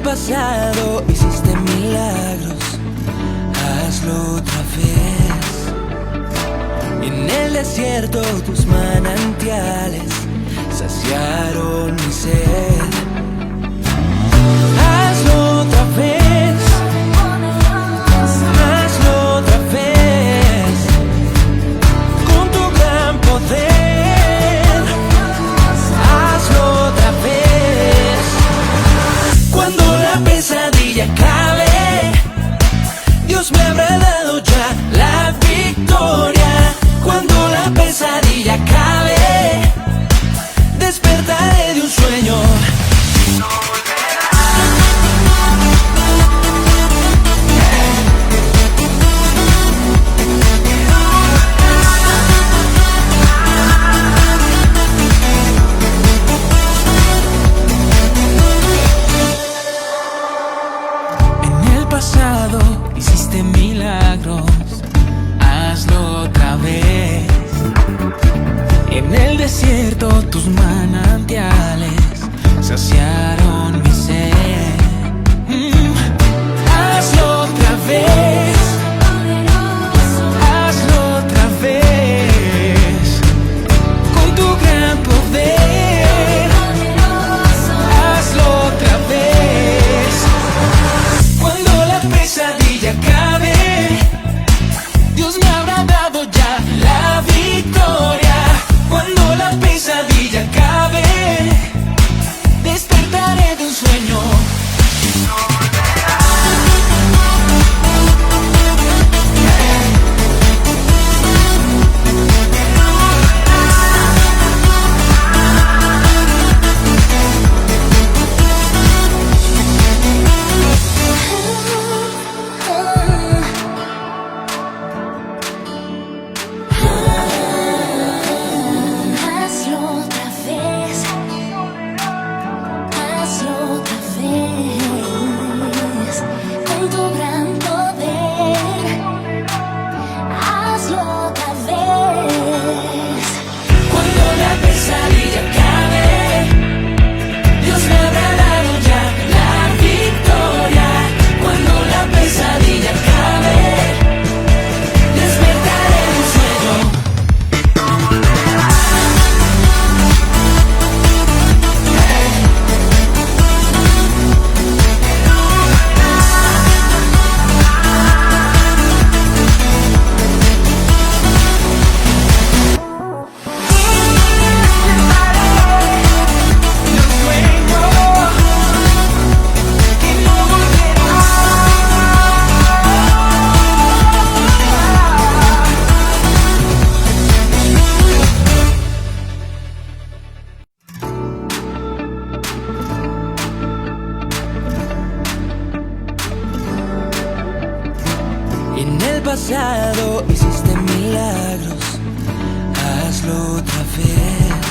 pasado hiciste milagros, hazlo otra vez. En el desierto tus manantiales saciaron mi sed. Hazlo otra vez, hazlo otra vez, con tu gran poder. Hazlo otra vez. Cuando la pesadilla acabe, Dios me habrá dado ya la victoria. Cuando la pesadilla acabe, despertaré de un sueño. En el pasado hiciste milagros, hazlo otra vez. En el desierto tus manantiales saciaron mi sed. Hazlo otra vez, hazlo otra vez, con tu gran poder. Hazlo otra vez. Cuando la pesadilla acabe, Dios me habrá dado ya la victoria. Cuando la pesadilla acabe, despertaré de un sueño. En el pasado hiciste milagros, hazlo otra vez.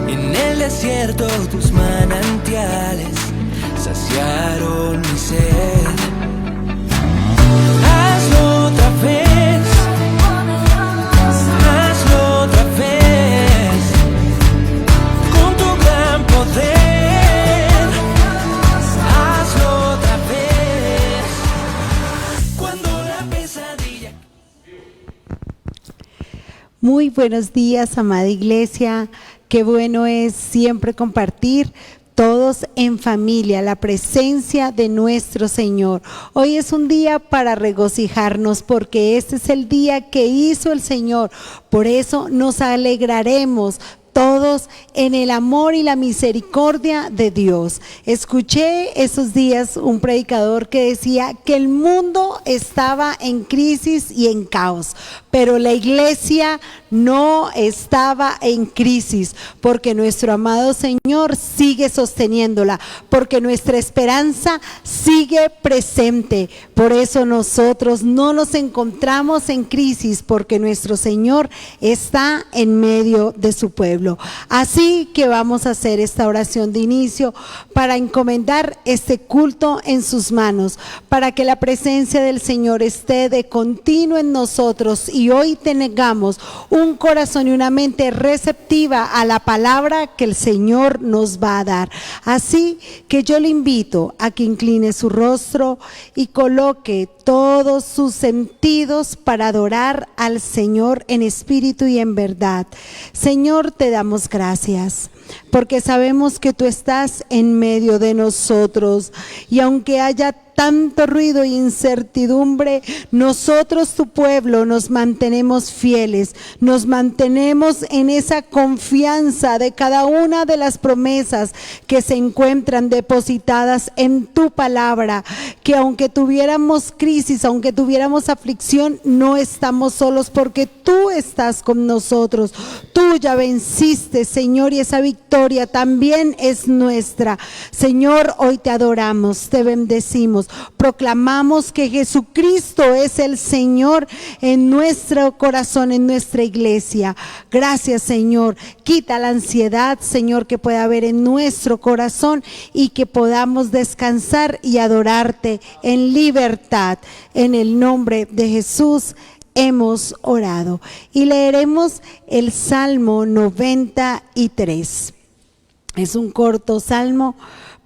En el desierto tus manantiales saciaron mi sed. Hazlo otra vez, hazlo otra vez, con tu gran poder. Hazlo otra vez. Cuando la pesadilla... Muy buenos días, amada iglesia. Qué bueno es siempre compartir todos en familia, la presencia de nuestro Señor. Hoy es un día para regocijarnos porque este es el día que hizo el Señor. Por eso nos alegraremos todos en el amor y la misericordia de Dios. Escuché esos días un predicador que decía que el mundo estaba en crisis y en caos, pero la iglesia no estaba en crisis, porque nuestro amado Señor sigue sosteniéndola, porque nuestra esperanza sigue presente. Por eso nosotros no nos encontramos en crisis, porque nuestro Señor está en medio de su pueblo. Así que vamos a hacer esta oración de inicio para encomendar este culto en sus manos, para que la presencia del Señor esté de continuo en nosotros y y hoy tengamos un corazón y una mente receptiva a la palabra que el Señor nos va a dar. Así que yo le invito a que incline su rostro y coloque todos sus sentidos para adorar al Señor en espíritu y en verdad. Señor, te damos gracias porque sabemos que tú estás en medio de nosotros, y aunque haya tanto ruido e incertidumbre, nosotros, tu pueblo, nos mantenemos fieles, nos mantenemos en esa confianza de cada una de las promesas que se encuentran depositadas en tu palabra, que aunque tuviéramos crisis, aunque tuviéramos aflicción, no estamos solos porque tú estás con nosotros. Tú ya venciste, Señor, y esa victoria también es nuestra. Señor, hoy te adoramos, te bendecimos, proclamamos que Jesucristo es el Señor en nuestro corazón, en nuestra iglesia. Gracias, Señor. Quita la ansiedad, Señor, que pueda haber en nuestro corazón, y que podamos descansar y adorarte en libertad. En el nombre de Jesús hemos orado. Y leeremos el Salmo 93. Es un corto salmo,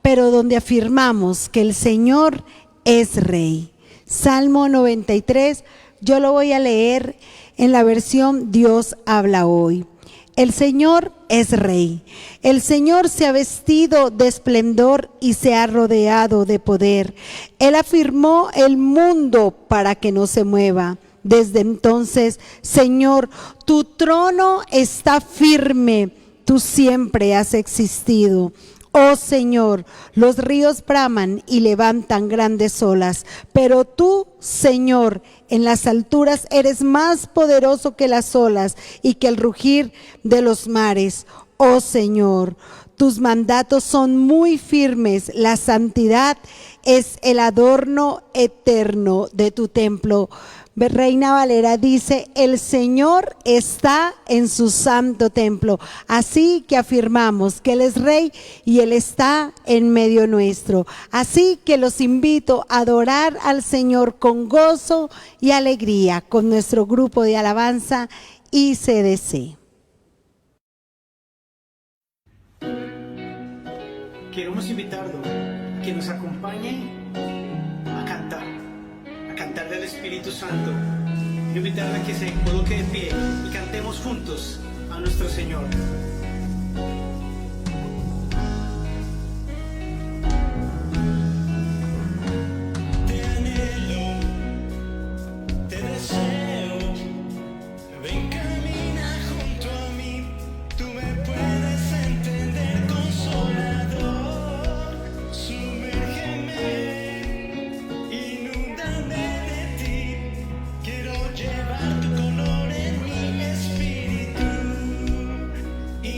pero donde afirmamos que el Señor es Rey. Salmo 93, yo lo voy a leer en la versión Dios habla hoy. El Señor es Rey. El Señor se ha vestido de esplendor y se ha rodeado de poder. Él afirmó el mundo para que no se mueva. Desde entonces, Señor, tu trono está firme. Tú siempre has existido. Oh Señor, los ríos braman y levantan grandes olas, pero tú, Señor, en las alturas eres más poderoso que las olas y que el rugir de los mares. Oh Señor, tus mandatos son muy firmes, la santidad es el adorno eterno de tu templo. Reina Valera dice: el Señor está en su santo templo. Así que afirmamos que Él es Rey y Él está en medio nuestro. Así que los invito a adorar al Señor con gozo y alegría con nuestro grupo de alabanza ICDC. Queremos invitarlo a que nos acompañe a cantar del Espíritu Santo. Quiero invitarle a que se coloque de pie y cantemos juntos a nuestro Señor. Te anhelo, te deseo, ven, camina junto a mí, tú me puedes entender, consolador, sumérgeme, inúndame de ti, quiero llevar tu color en mi espíritu y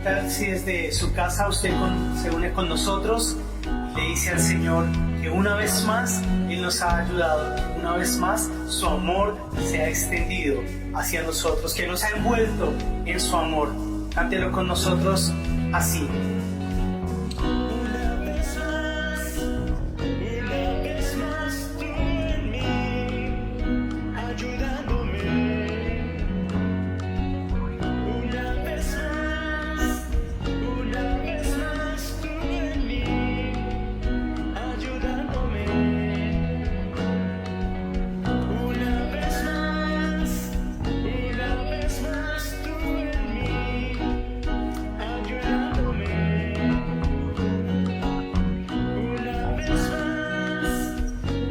tal si desde su casa usted se une con nosotros y le dice al Señor que una vez más Él nos ha ayudado, una vez más su amor se ha extendido hacia nosotros, que nos ha envuelto en su amor. Cántelo con nosotros así. Una vez más tú en mí, ayudándome. Una vez más tú en mí, ayudándome. Una vez más tú en mí, ayudándome. Una vez más tú en mí,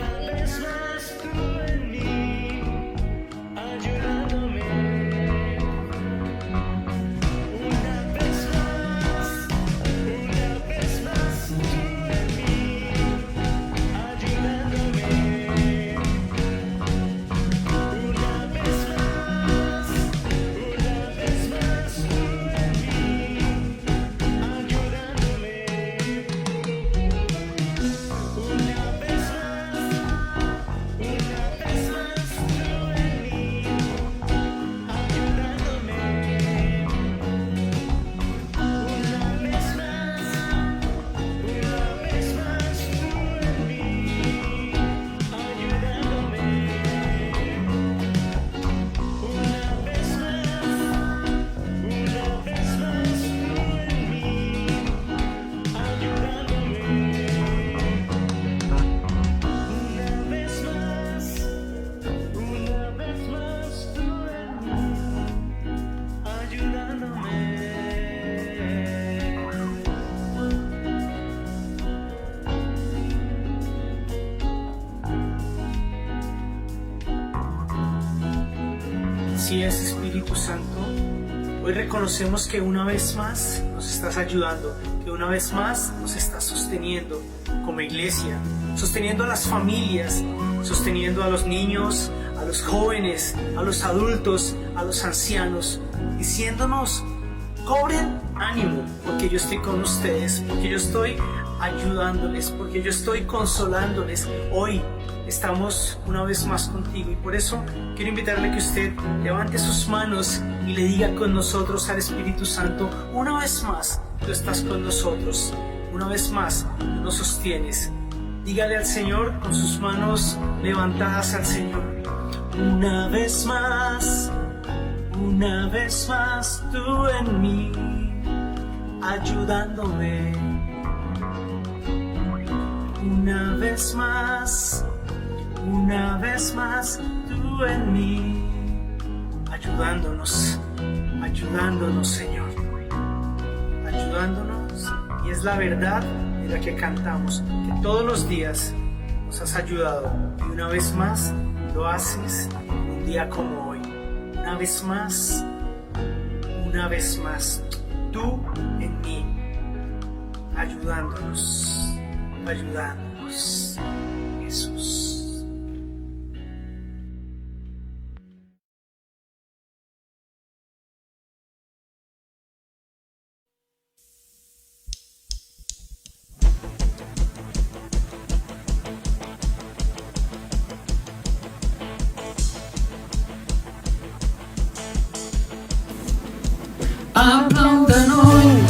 ayudándome. Una vez más tú en mí, ayudándome. Una vez más tú en mí, ayudándome. Una vez más tú en mí, ayudándome. Una vez más tú en mí, ayudándome. Una vez más tú en mí, ayudándome. Una vez más tú en mí, ayudándome. Así es, Espíritu Santo. Hoy reconocemos que una vez más nos estás ayudando, que una vez más nos estás sosteniendo como iglesia, sosteniendo a las familias, sosteniendo a los niños, a los jóvenes, a los adultos, a los ancianos, diciéndonos: cobren ánimo, porque yo estoy con ustedes, porque yo estoy ayudándoles, porque yo estoy consolándoles. Hoy estamos una vez más contigo y por eso quiero invitarle a que usted levante sus manos y le diga con nosotros al Espíritu Santo: una vez más tú estás con nosotros, una vez más nos sostienes. Dígale al Señor con sus manos levantadas al Señor: una vez más tú en mí, ayudándome. Una vez más tú en mí, ayudándonos, Señor, ayudándonos. Y es la verdad de la que cantamos, que todos los días nos has ayudado y una vez más lo haces en un día como hoy. Una vez más, tú en mí, ayudándonos, Jesús. Aplaudan hoy,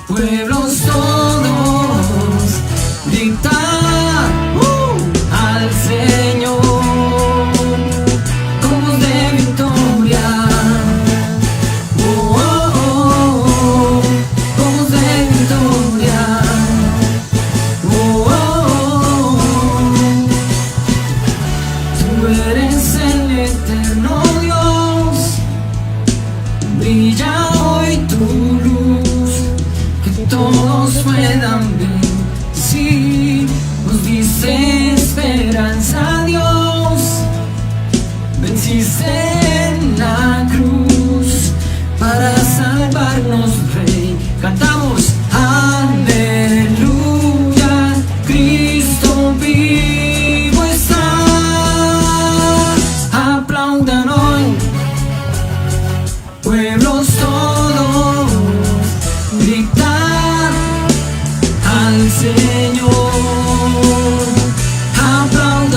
pueblos todos, gritar al Señor con voz de victoria. Con voz de victoria. Tú eres el eterno Dios, brilla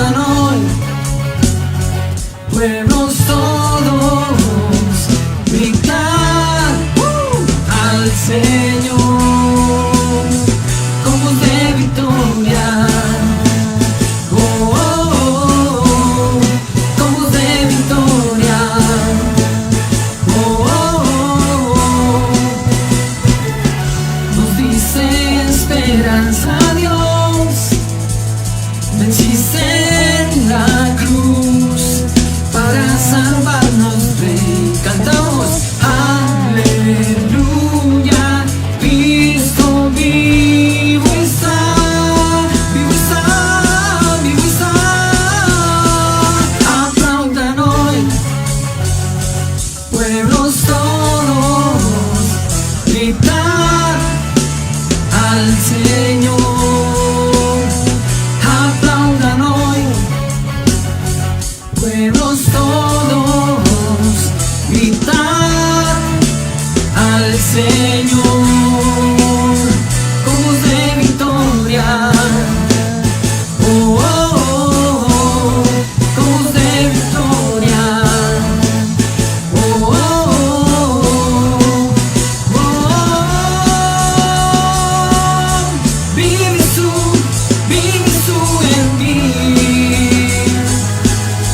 aplaudan hoy, pueblos todos, gritar al Señor con voz de victoria. Oh, oh, oh, con voz de victoria. Oh, oh, oh. Nos dice esperanza, Dios, venciste en la cruz para salvarnos, Rey. Cantamos aleluya, Cristo vivo está, vivo está, vivo está. Aplaudan hoy, pueblos todos, gritar al Señor. Aplaudan hoy, pueblos todos, gritar al Señor con voz de victoria. Oh, oh, oh, oh, con voz de victoria. Oh, oh, oh, oh, oh. Vives tú en mí.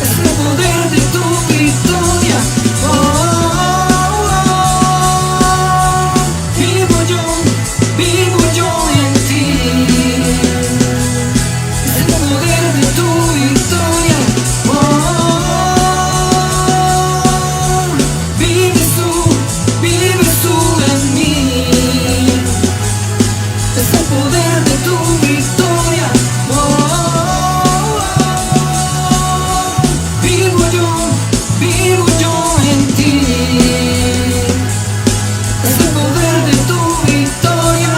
Es el poder de tu victoria. Oh, oh, oh, oh. Vivo yo en ti. Es el poder de tu victoria. Oh, oh, oh. Vives tú en mí. Es el poder de tu victoria. Oh, oh, oh. Vivo yo en ti. Es el poder de tu victoria.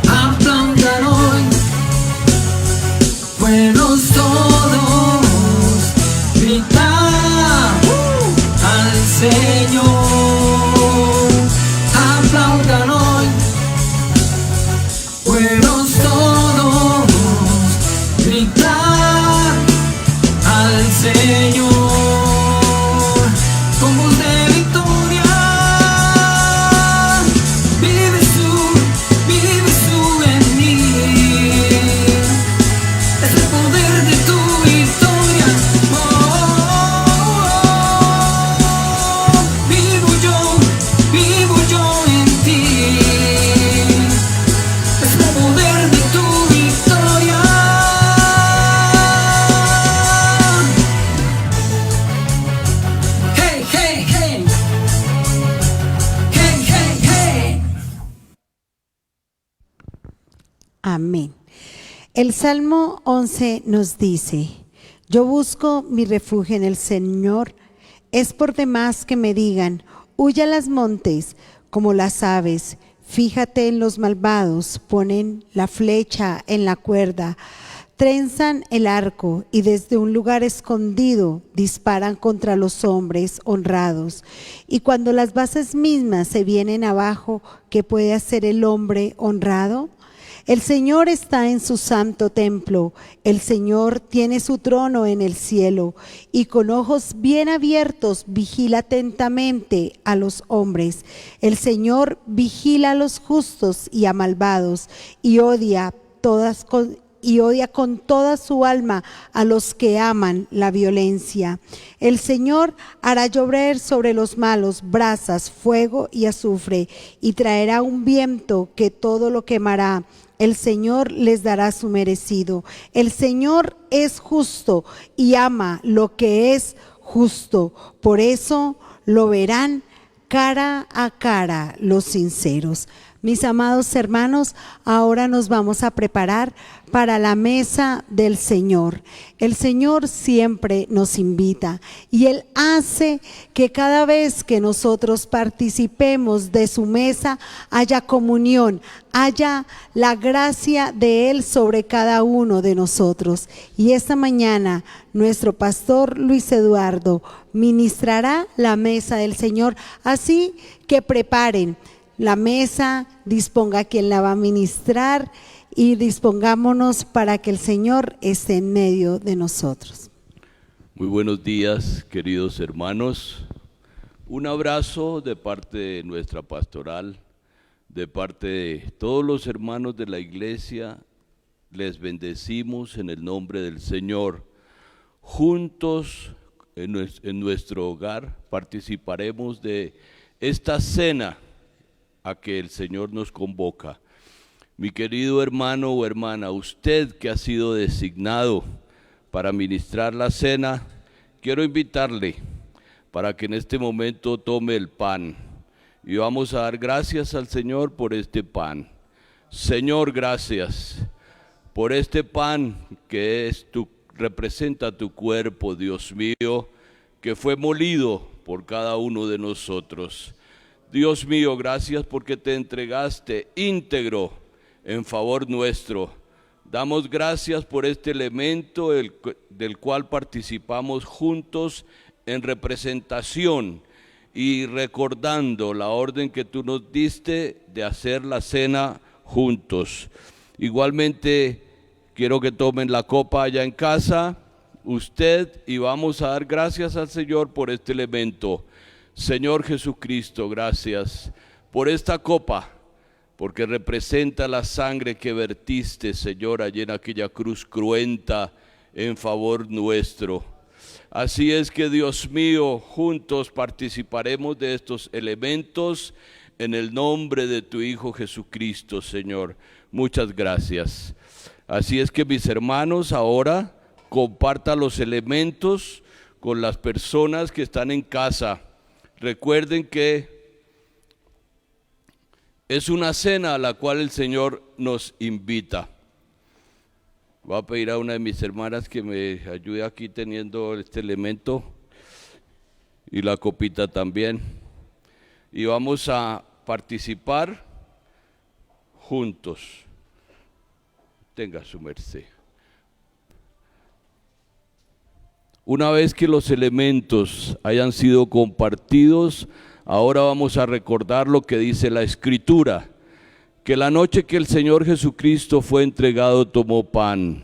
Aplaudan hoy, pueblos todos, gritar al Señor. Aplaudan hoy, pueblos todos, gritar al Señor con voz de victoria. Vives tú en mí. Es el poder de tu victoria. Oh, oh, oh, oh. Vivo yo en ti. Es el poder de tu victoria. Hey, hey, hey. Hey, hey, hey. Amén. El Salmo 11 nos dice: yo busco mi refugio en el Señor. Es por demás que me digan, huye a los montes como las aves. Fíjate en los malvados, ponen la flecha en la cuerda, trenzan el arco y desde un lugar escondido disparan contra los hombres honrados. Y cuando las bases mismas se vienen abajo, ¿qué puede hacer el hombre honrado? El Señor está en su santo templo, el Señor tiene su trono en el cielo, y con ojos bien abiertos vigila atentamente a los hombres. El Señor vigila a los justos y a malvados, y odia con toda su alma a los que aman la violencia. El Señor hará llover sobre los malos brasas, fuego y azufre, y traerá un viento que todo lo quemará. El Señor les dará su merecido. El Señor es justo y ama lo que es justo. Por eso lo verán cara a cara los sinceros. Mis amados hermanos, ahora nos vamos a preparar para la mesa del Señor. El Señor siempre nos invita y Él hace que cada vez que nosotros participemos de su mesa haya comunión, haya la gracia de Él sobre cada uno de nosotros. Y esta mañana nuestro pastor Luis Eduardo ministrará la mesa del Señor, así que preparen la mesa, disponga quien la va a ministrar y dispongámonos para que el Señor esté en medio de nosotros. Muy buenos días, queridos hermanos. Un abrazo de parte de nuestra pastoral, de parte de todos los hermanos de la iglesia. Les bendecimos en el nombre del Señor. Juntos en nuestro hogar participaremos de esta cena a que el Señor nos convoca. Mi querido hermano o hermana, usted que ha sido designado para ministrar la cena, quiero invitarle para que en este momento tome el pan y vamos a dar gracias al Señor por este pan. Señor, gracias por este pan que representa tu cuerpo, Dios mío, que fue molido por cada uno de nosotros. Dios mío, gracias porque te entregaste íntegro en favor nuestro. Damos gracias por este elemento del cual participamos juntos en representación y recordando la orden que tú nos diste de hacer la cena juntos. Igualmente, quiero que tomen la copa allá en casa, usted, y vamos a dar gracias al Señor por este elemento. Señor Jesucristo, gracias por esta copa, porque representa la sangre que vertiste, Señor, allí en aquella cruz cruenta en favor nuestro. Así es que, Dios mío, juntos participaremos de estos elementos en el nombre de tu Hijo Jesucristo, Señor. Muchas gracias. Así es que, mis hermanos, ahora compartan los elementos con las personas que están en casa. Recuerden que es una cena a la cual el Señor nos invita. Voy a pedir a una de mis hermanas que me ayude aquí teniendo este elemento y la copita también. Y vamos a participar juntos. Tenga su merced. Una vez que los elementos hayan sido compartidos, ahora vamos a recordar lo que dice la Escritura, que la noche que el Señor Jesucristo fue entregado tomó pan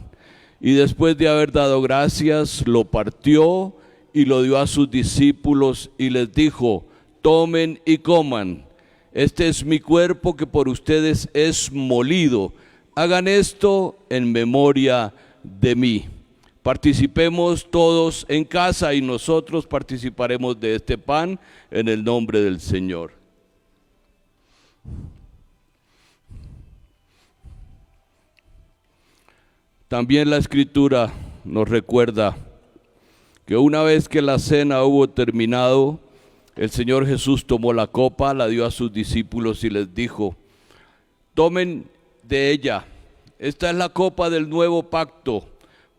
y después de haber dado gracias lo partió y lo dio a sus discípulos y les dijo: tomen y coman, este es mi cuerpo que por ustedes es molido, hagan esto en memoria de mí. Participemos todos en casa y nosotros participaremos de este pan en el nombre del Señor. También la Escritura nos recuerda que una vez que la cena hubo terminado, el Señor Jesús tomó la copa, la dio a sus discípulos y les dijo: tomen de ella, esta es la copa del nuevo pacto,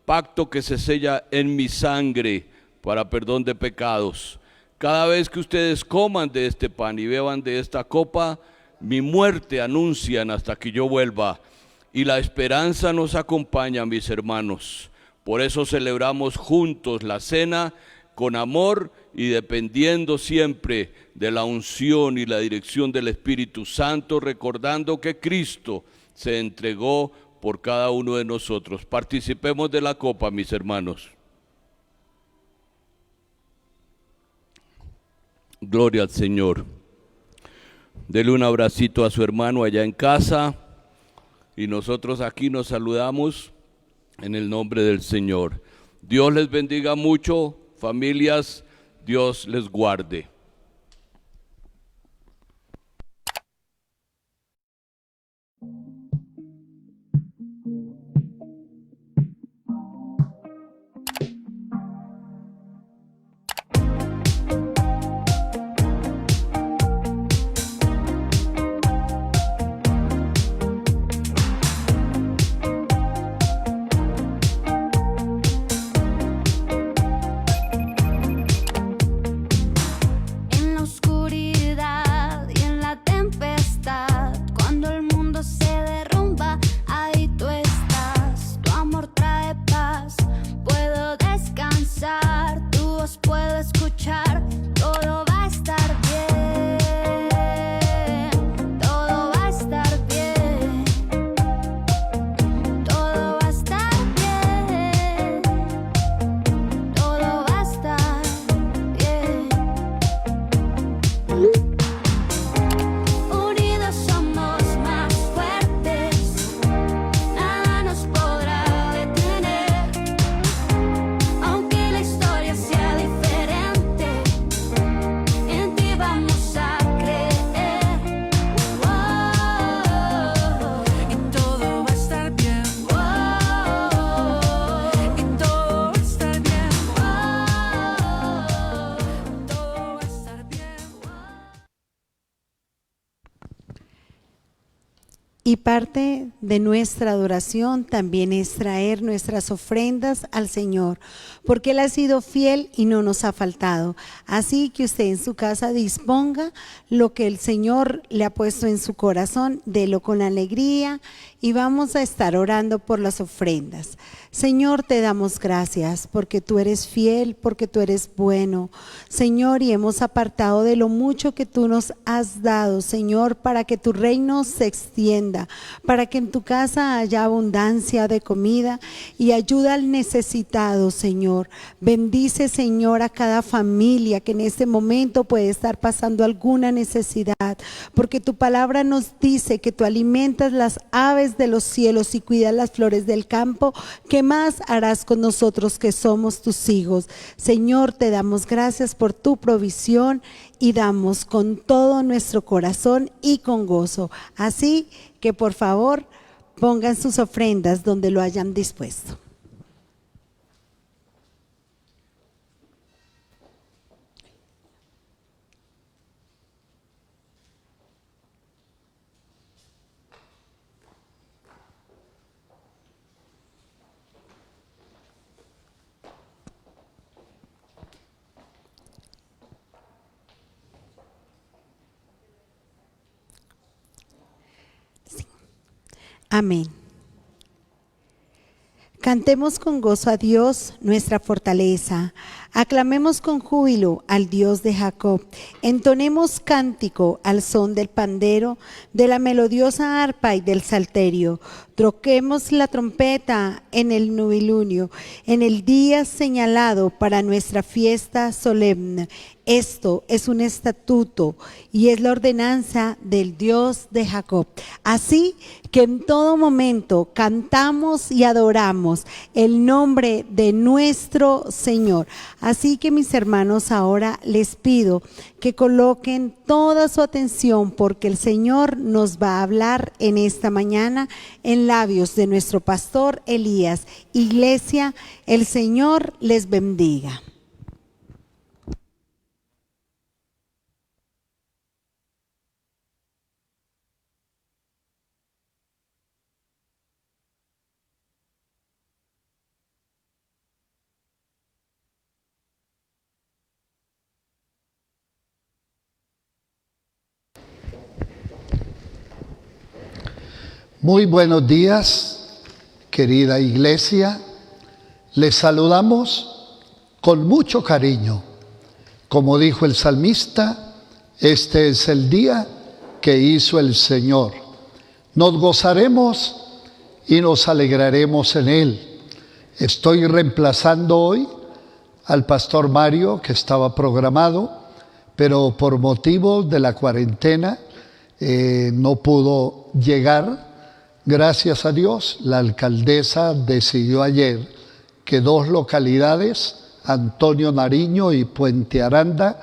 pacto que se sella en mi sangre para perdón de pecados. Cada vez que ustedes coman de este pan y beban de esta copa, mi muerte anuncian hasta que yo vuelva. Y la esperanza nos acompaña, mis hermanos. Por eso celebramos juntos la cena con amor y dependiendo siempre de la unción y la dirección del Espíritu Santo, recordando que Cristo se entregó por cada uno de nosotros. Participemos de la copa, mis hermanos. Gloria al Señor. Dele un abracito a su hermano allá en casa y nosotros aquí nos saludamos en el nombre del Señor. Dios les bendiga mucho, familias, Dios les guarde. voz puedo escuchar. Todo va a estar bien. Todo va a estar bien. Todo va a estar bien. Todo va a estar bien. Unidos somos más fuertes. Nada nos podrá detener. Aunque la historia sea diferente, en ti vamos a creer. Y todo va a estar bien. Y todo va a estar bien. Todo va a estar bien. Y parte de nuestra adoración también es traer nuestras ofrendas al Señor, porque Él ha sido fiel y no nos ha faltado. Así que usted en su casa disponga lo que el Señor le ha puesto en su corazón, délo con alegría y vamos a estar orando por las ofrendas. Señor, te damos gracias porque tú eres fiel, porque tú eres bueno, Señor, y hemos apartado de lo mucho que tú nos has dado, Señor, para que tu reino se extienda, para que en tu casa haya abundancia de comida y ayuda al necesitado, Señor. Bendice, Señor, a cada familia que en este momento puede estar pasando alguna necesidad, porque tu palabra nos dice que tú alimentas las aves de los cielos y cuidas las flores del campo. ¿Qué más harás con nosotros que somos tus hijos? Señor, te damos gracias por tu provisión y damos con todo nuestro corazón y con gozo. Así que por favor pongan sus ofrendas donde lo hayan dispuesto. Amén. Cantemos con gozo a Dios, nuestra fortaleza. Aclamemos con júbilo al Dios de Jacob. Entonemos cántico al son del pandero, de la melodiosa arpa y del salterio. Troquemos la trompeta en el novilunio, en el día señalado para nuestra fiesta solemne. Esto es un estatuto y es la ordenanza del Dios de Jacob. Así que en todo momento cantamos y adoramos el nombre de nuestro Señor. Así que mis hermanos, ahora les pido que coloquen toda su atención porque el Señor nos va a hablar en esta mañana en labios de nuestro pastor Elías. Iglesia, el Señor les bendiga. Muy buenos días, querida iglesia. Les saludamos con mucho cariño. Como dijo el salmista, este es el día que hizo el Señor. Nos gozaremos y nos alegraremos en él. Estoy reemplazando hoy al pastor Mario, que estaba programado, pero por motivo de la cuarentena no pudo llegar. Gracias a Dios, la alcaldesa decidió ayer que 2 localidades, Antonio Nariño y Puente Aranda,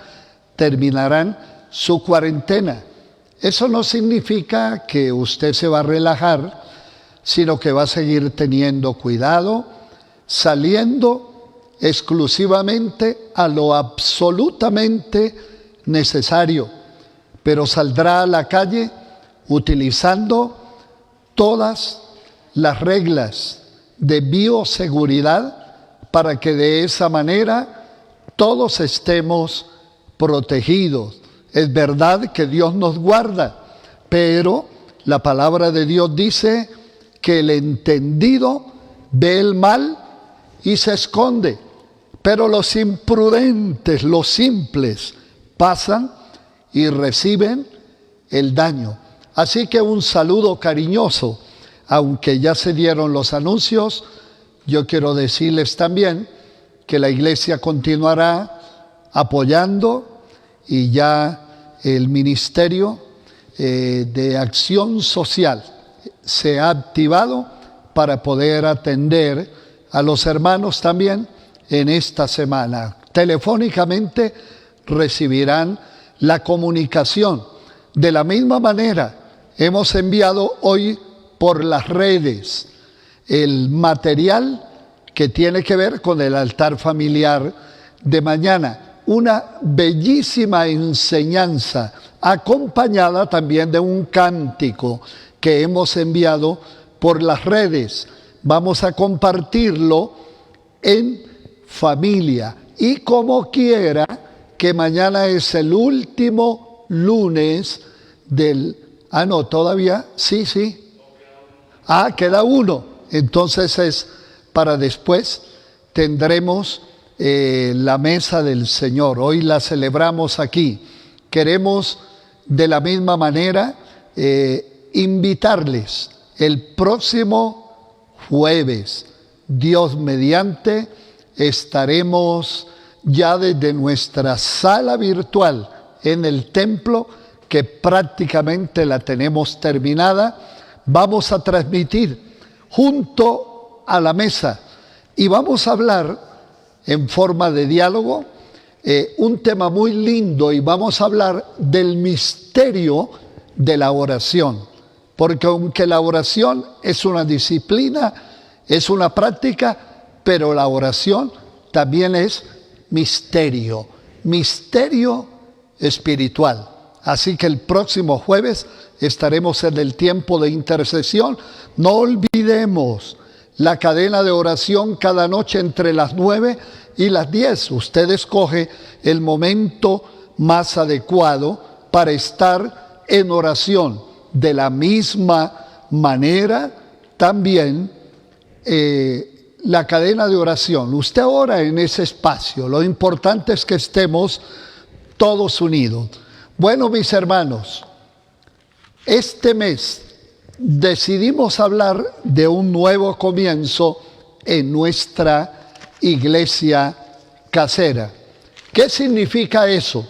terminarán su cuarentena. Eso no significa que usted se va a relajar, sino que va a seguir teniendo cuidado, saliendo exclusivamente a lo absolutamente necesario, pero saldrá a la calle utilizando todas las reglas de bioseguridad para que de esa manera todos estemos protegidos. Es verdad que Dios nos guarda, pero la palabra de Dios dice que el entendido ve el mal y se esconde, pero los imprudentes, los simples, pasan y reciben el daño. Así que un saludo cariñoso, aunque ya se dieron los anuncios, yo quiero decirles también que la iglesia continuará apoyando y ya el Ministerio de Acción Social se ha activado para poder atender a los hermanos también en esta semana. Telefónicamente recibirán la comunicación. De la misma manera, hemos enviado hoy por las redes el material que tiene que ver con el altar familiar de mañana. Una bellísima enseñanza, acompañada también de un cántico que hemos enviado por las redes. Vamos a compartirlo en familia. Y como quiera que mañana es el último lunes del... no, todavía, sí. Queda uno. Entonces es para después. Tendremos la mesa del Señor. Hoy la celebramos aquí. Queremos de la misma manera invitarles el próximo jueves, Dios mediante, estaremos ya desde nuestra sala virtual en el templo, que prácticamente la tenemos terminada. Vamos a transmitir junto a la mesa y vamos a hablar en forma de diálogo un tema muy lindo, y vamos a hablar del misterio de la oración, porque aunque la oración es una disciplina, es una práctica, pero la oración también es misterio espiritual. Así que el próximo jueves estaremos en el tiempo de intercesión. No olvidemos la cadena de oración cada noche entre las 9 y las 10. Usted escoge el momento más adecuado para estar en oración. De la misma manera, también la cadena de oración. Usted ora en ese espacio. Lo importante es que estemos todos unidos. Bueno, mis hermanos, este mes decidimos hablar de un nuevo comienzo en nuestra iglesia casera. ¿Qué significa eso?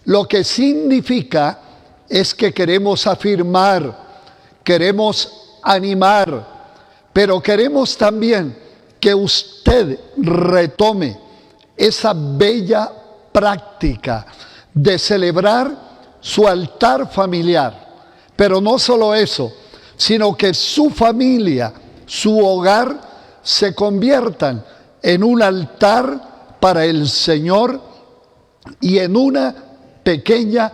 Lo que significa es que queremos afirmar, queremos animar, pero queremos también que usted retome esa bella práctica de celebrar su altar familiar. Pero no solo eso, sino que su familia, su hogar, se conviertan en un altar para el Señor y en una pequeña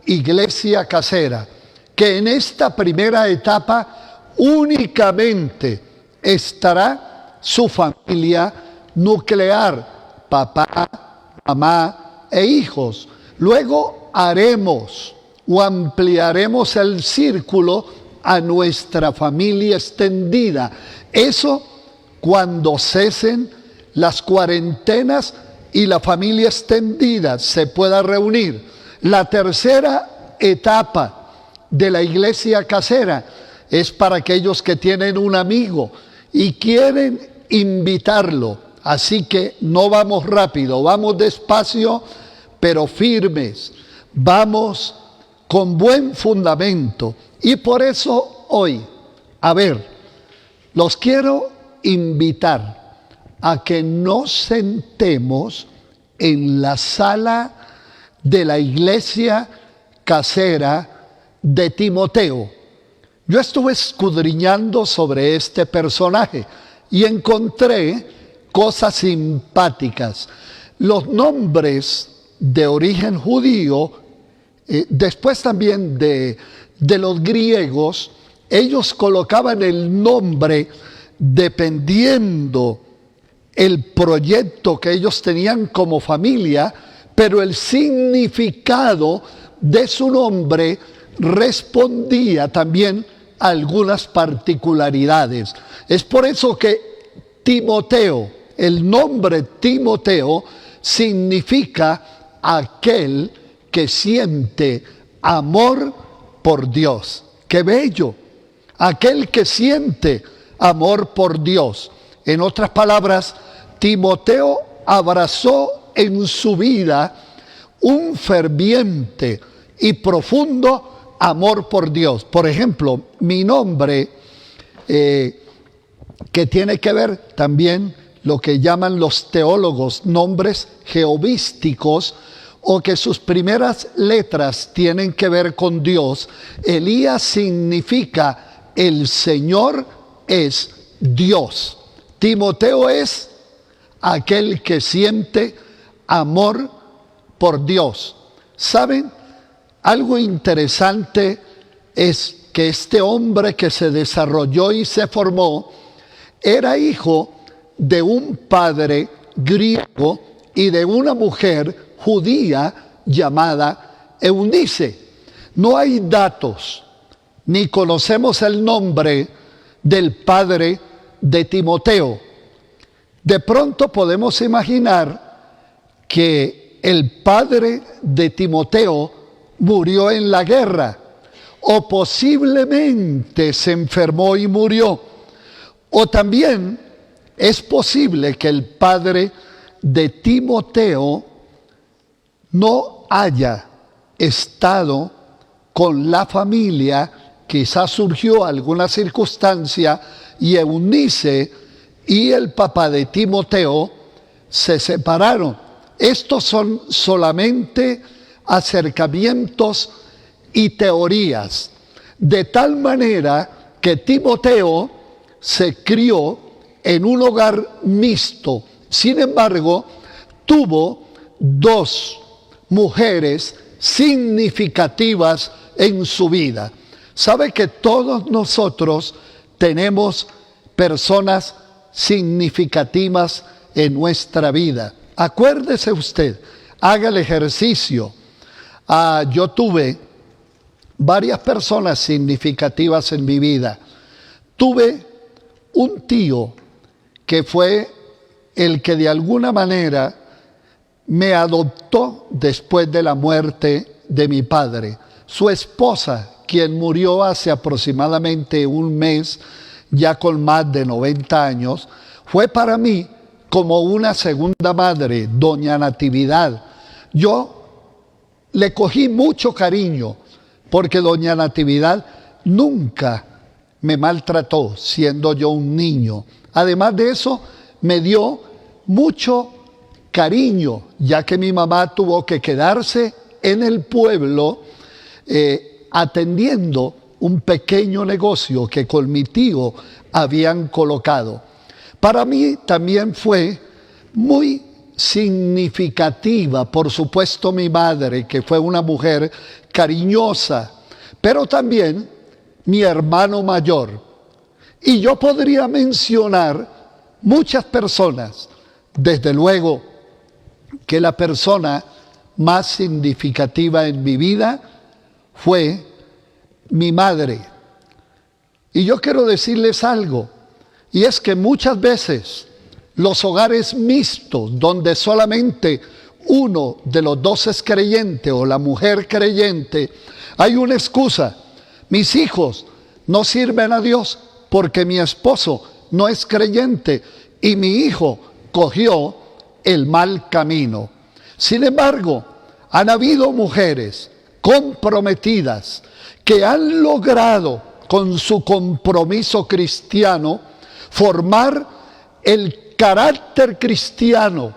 iglesia casera, que en esta primera etapa únicamente estará su familia nuclear, papá, mamá e hijos. Luego haremos o ampliaremos el círculo a nuestra familia extendida. Eso cuando cesen las cuarentenas y la familia extendida se pueda reunir. La tercera etapa de la iglesia casera es para aquellos que tienen un amigo y quieren invitarlo. Así que no vamos rápido, vamos despacio, pero firmes. Vamos con buen fundamento. Y por eso hoy, los quiero invitar a que nos sentemos en la sala de la iglesia casera de Timoteo. Yo estuve escudriñando sobre este personaje y encontré cosas simpáticas. Los nombres de origen judío, después también de los griegos, ellos colocaban el nombre dependiendo el proyecto que ellos tenían como familia, pero el significado de su nombre respondía también a algunas particularidades. Es por eso que Timoteo el nombre Timoteo significa aquel que siente amor por Dios. ¡Qué bello! Aquel que siente amor por Dios. En otras palabras, Timoteo abrazó en su vida un ferviente y profundo amor por Dios. Por ejemplo, mi nombre, que tiene que ver también lo que llaman los teólogos nombres jehovísticos, o que sus primeras letras tienen que ver con Dios. Elías significa el Señor es Dios. Timoteo es aquel que siente amor por Dios. ¿Saben? Algo interesante es que este hombre que se desarrolló y se formó era hijo de un padre griego y de una mujer judía llamada Eunice. No hay datos, ni conocemos el nombre del padre de Timoteo. De pronto podemos imaginar que el padre de Timoteo murió en la guerra, o posiblemente se enfermó y murió, o también es posible que el padre de Timoteo no haya estado con la familia, quizás surgió alguna circunstancia y Eunice y el papá de Timoteo se separaron. Estos son solamente acercamientos y teorías, de tal manera que Timoteo se crió en un hogar mixto. Sin embargo, tuvo dos mujeres significativas en su vida. ¿Sabe que todos nosotros tenemos personas significativas en nuestra vida? Acuérdese usted, haga el ejercicio. Yo tuve varias personas significativas en mi vida. Tuve un tío que fue el que de alguna manera me adoptó después de la muerte de mi padre. Su esposa, quien murió hace aproximadamente un mes, ya con más de 90 años, fue para mí como una segunda madre, doña Natividad. Yo le cogí mucho cariño porque doña Natividad nunca me maltrató siendo yo un niño. Además de eso, me dio mucho cariño, ya que mi mamá tuvo que quedarse en el pueblo atendiendo un pequeño negocio que con mi tío habían colocado. Para mí también fue muy significativa, por supuesto, mi madre, que fue una mujer cariñosa, pero también mi hermano mayor. Y yo podría mencionar muchas personas. Desde luego que la persona más significativa en mi vida fue mi madre. Y yo quiero decirles algo, y es que muchas veces los hogares mixtos, donde solamente uno de los dos es creyente o la mujer creyente, hay una excusa: mis hijos no sirven a Dios porque mi esposo no es creyente y mi hijo cogió el mal camino. Sin embargo, han habido mujeres comprometidas que han logrado con su compromiso cristiano formar el carácter cristiano,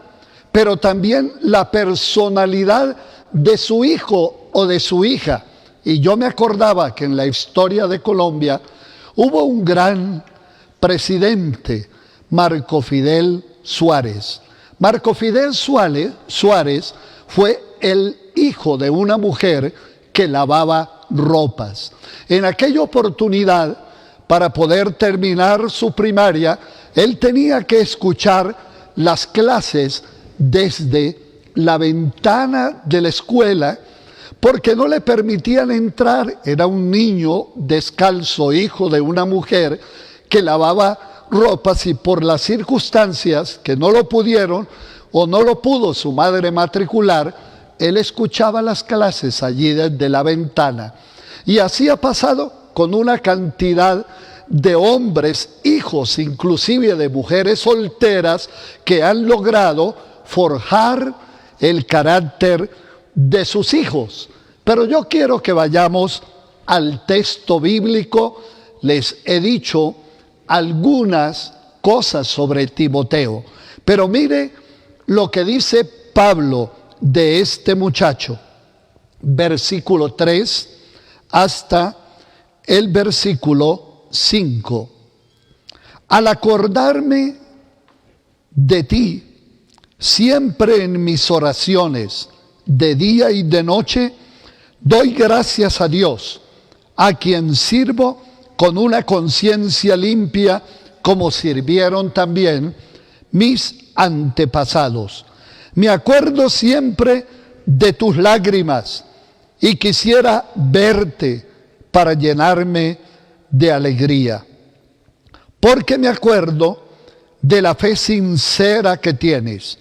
pero también la personalidad de su hijo o de su hija. Y yo me acordaba que en la historia de Colombia hubo un gran presidente, Marco Fidel Suárez. Marco Fidel Suárez fue el hijo de una mujer que lavaba ropas. En aquella oportunidad, para poder terminar su primaria, él tenía que escuchar las clases desde la ventana de la escuela porque no le permitían entrar. Era un niño descalzo, hijo de una mujer que lavaba ropas y por las circunstancias que no lo pudieron o no lo pudo su madre matricular, él escuchaba las clases allí desde la ventana. Y así ha pasado con una cantidad de hombres, hijos, inclusive de mujeres solteras, que han logrado forjar el carácter de sus hijos. Pero yo quiero que vayamos al texto bíblico. Les he dicho algunas cosas sobre Timoteo, pero mire lo que dice Pablo de este muchacho, versículo 3 hasta el versículo 5. Al acordarme de ti, siempre en mis oraciones, de día y de noche, doy gracias a Dios, a quien sirvo con una conciencia limpia, como sirvieron también mis antepasados. Me acuerdo siempre de tus lágrimas y quisiera verte para llenarme de alegría. Porque me acuerdo de la fe sincera que tienes.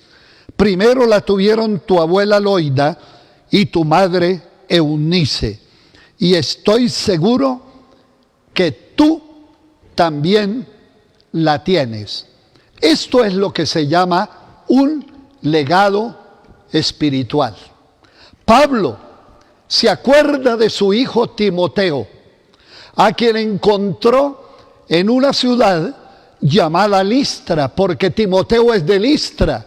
Primero la tuvieron tu abuela Loida y tu madre Eunice. Y estoy seguro que tú también la tienes. Esto es lo que se llama un legado espiritual. Pablo se acuerda de su hijo Timoteo, a quien encontró en una ciudad llamada Listra, porque Timoteo es de Listra.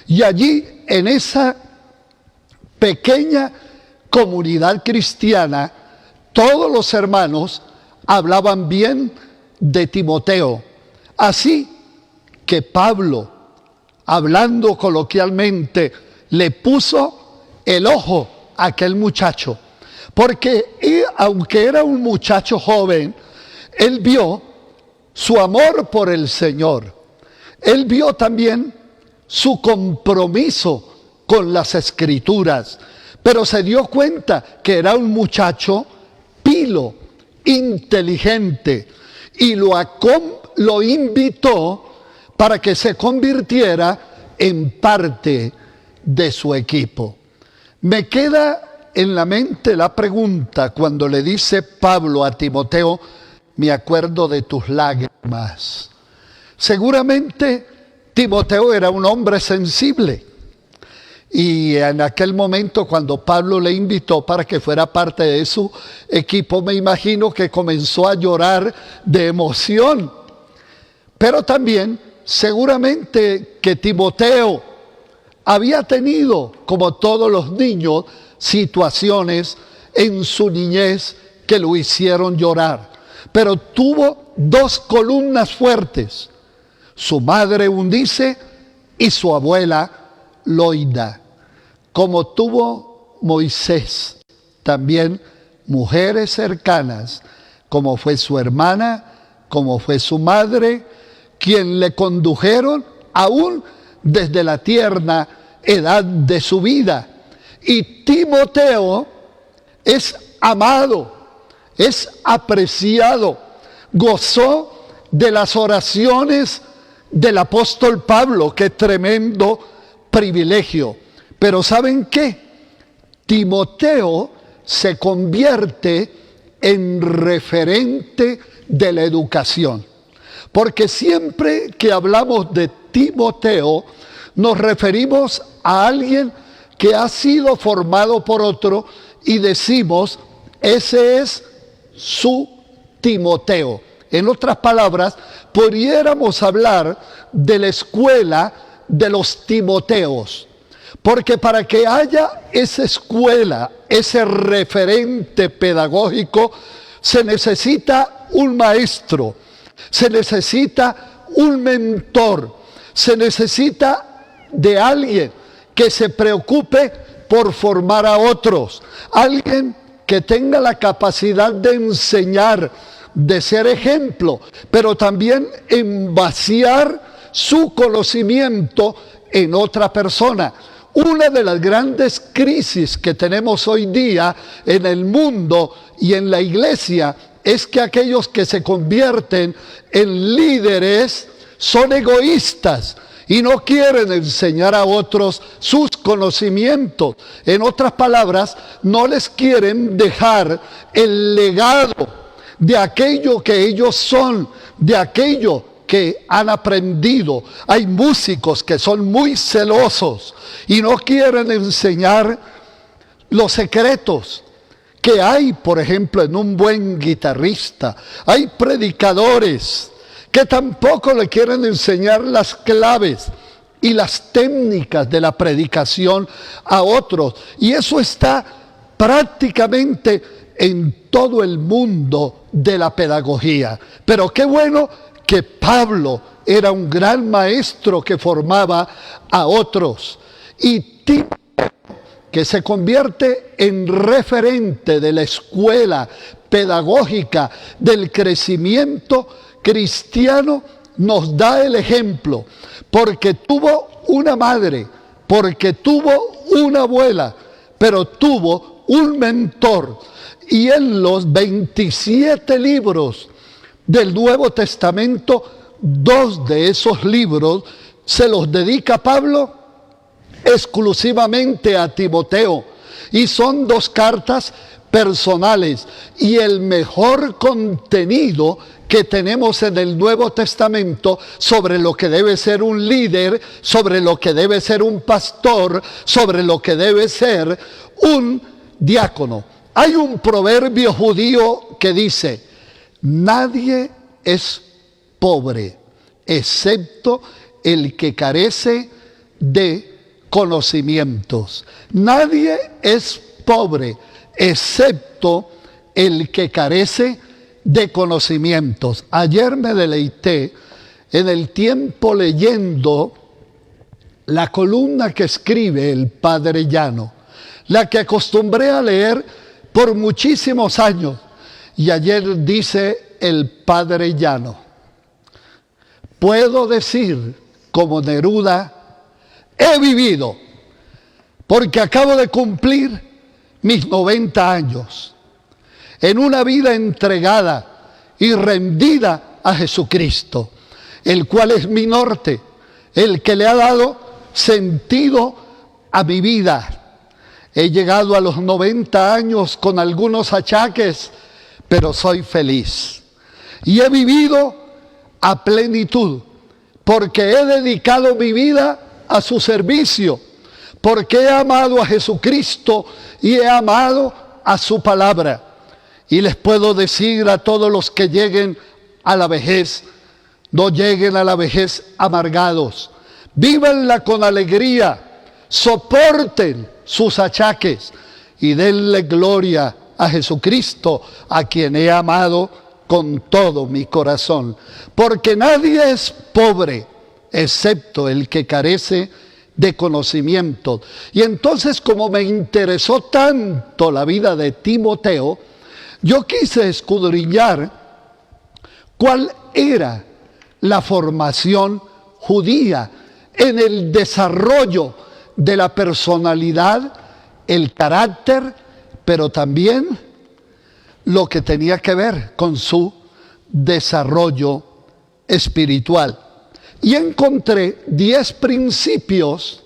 Y allí, en esa pequeña comunidad cristiana, todos los hermanos hablaban bien de Timoteo. Así que Pablo, hablando coloquialmente, le puso el ojo a aquel muchacho. Porque aunque era un muchacho joven, él vio su amor por el Señor. Él vio también su compromiso con las Escrituras. Pero se dio cuenta que era un muchacho pilo, inteligente, y lo invitó para que se convirtiera en parte de su equipo. Me queda en la mente la pregunta cuando le dice Pablo a Timoteo, me acuerdo de tus lágrimas. Seguramente Timoteo era un hombre sensible. Y en aquel momento, cuando Pablo le invitó para que fuera parte de su equipo, me imagino que comenzó a llorar de emoción. Pero también, seguramente que Timoteo había tenido, como todos los niños, situaciones en su niñez que lo hicieron llorar. Pero tuvo dos columnas fuertes: su madre Eunice y su abuela Loida. Como tuvo Moisés, también mujeres cercanas, como fue su hermana, como fue su madre, quien le condujeron aún desde la tierna edad de su vida. Y Timoteo es amado, es apreciado, gozó de las oraciones del apóstol Pablo. Qué tremendo privilegio. Pero ¿saben qué? Timoteo se convierte en referente de la educación. Porque siempre que hablamos de Timoteo, nos referimos a alguien que ha sido formado por otro y decimos, ese es su Timoteo. En otras palabras, pudiéramos hablar de la escuela de los Timoteos. Porque para que haya esa escuela, ese referente pedagógico, se necesita un maestro, se necesita un mentor, se necesita de alguien que se preocupe por formar a otros, alguien que tenga la capacidad de enseñar, de ser ejemplo, pero también en vaciar su conocimiento en otra persona. Una de las grandes crisis que tenemos hoy día en el mundo y en la iglesia es que aquellos que se convierten en líderes son egoístas y no quieren enseñar a otros sus conocimientos. En otras palabras, no les quieren dejar el legado de aquello que ellos son, de aquello que han aprendido. Hay músicos que son muy celosos y no quieren enseñar los secretos que hay, por ejemplo, en un buen guitarrista. Hay predicadores que tampoco le quieren enseñar las claves y las técnicas de la predicación a otros. Y eso está prácticamente en todo el mundo de la pedagogía. Pero qué bueno que Pablo era un gran maestro que formaba a otros. Y Timoteo, que se convierte en referente de la escuela pedagógica del crecimiento cristiano, nos da el ejemplo, porque tuvo una madre, porque tuvo una abuela, pero tuvo un mentor. Y en los 27 libros del Nuevo Testamento, 2 de esos libros se los dedica Pablo exclusivamente a Timoteo, y son 2 cartas personales, y el mejor contenido que tenemos en el Nuevo Testamento sobre lo que debe ser un líder, sobre lo que debe ser un pastor, sobre lo que debe ser un diácono. Hay un proverbio judío que dice: nadie es pobre excepto el que carece de conocimientos. Nadie es pobre excepto el que carece de conocimientos. Ayer me deleité en el tiempo leyendo la columna que escribe el Padre Llano, la que acostumbré a leer por muchísimos años. Y ayer dice el Padre Llano: puedo decir como Neruda, he vivido, porque acabo de cumplir mis 90 años, en una vida entregada y rendida a Jesucristo, el cual es mi norte, el que le ha dado sentido a mi vida. He llegado a los 90 años con algunos achaques, pero soy feliz. Y he vivido a plenitud, porque he dedicado mi vida a su servicio, porque he amado a Jesucristo y he amado a su palabra. Y les puedo decir a todos los que lleguen a la vejez, no lleguen a la vejez amargados, vívanla con alegría, soporten sus achaques y denle gloria a Jesucristo, a quien he amado con todo mi corazón. Porque nadie es pobre excepto el que carece de conocimiento. Y entonces, como me interesó tanto la vida de Timoteo, yo quise escudriñar cuál era la formación judía en el desarrollo de la personalidad, el carácter, pero también lo que tenía que ver con su desarrollo espiritual. Y encontré 10 principios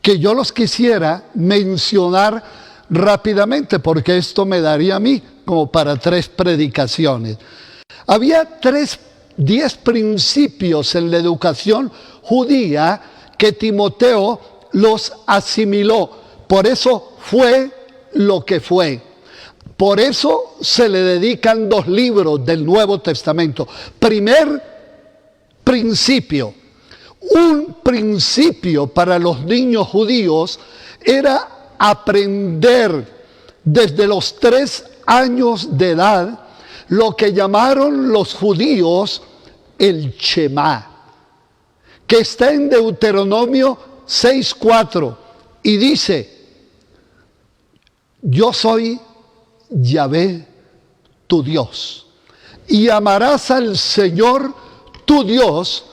que yo los quisiera mencionar rápidamente, porque esto me daría a mí como para 3 predicaciones. Había 10 principios en la educación judía que Timoteo los asimiló. Por eso fue lo que fue. Por eso se le dedican 2 libros del Nuevo Testamento. Primer principio. Un principio para los niños judíos era aprender desde los 3 años de edad lo que llamaron los judíos el Shema, que está en Deuteronomio 6:4 y dice: yo soy Yahvé tu Dios, y amarás al Señor tu Dios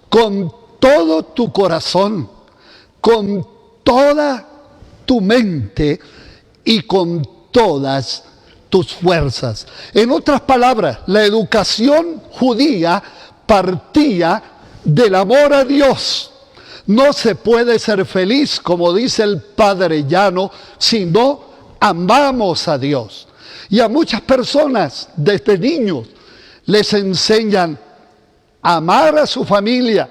con todo tu corazón, con toda tu mente y con todas tus fuerzas. En otras palabras, la educación judía partía del amor a Dios. No se puede ser feliz, como dice el Padre Llano, si no amamos a Dios. Y a muchas personas desde niños les enseñan a amar a su familia,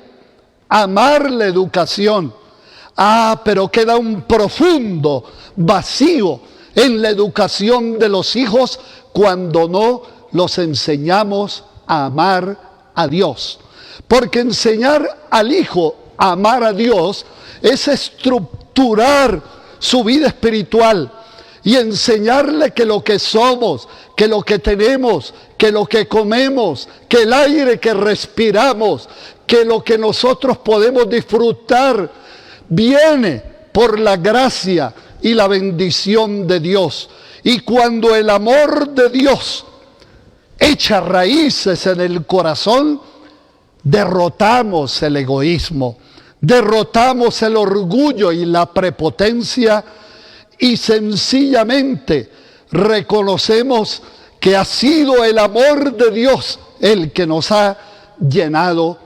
a amar la educación. Pero queda un profundo vacío en la educación de los hijos cuando no los enseñamos a amar a Dios. Porque enseñar al hijo a amar a Dios es estructurar su vida espiritual y enseñarle que lo que somos, que lo que tenemos, que lo que comemos, que el aire que respiramos, que lo que nosotros podemos disfrutar viene por la gracia y la bendición de Dios. Y cuando el amor de Dios echa raíces en el corazón, derrotamos el egoísmo, derrotamos el orgullo y la prepotencia y sencillamente reconocemos que ha sido el amor de Dios el que nos ha llenado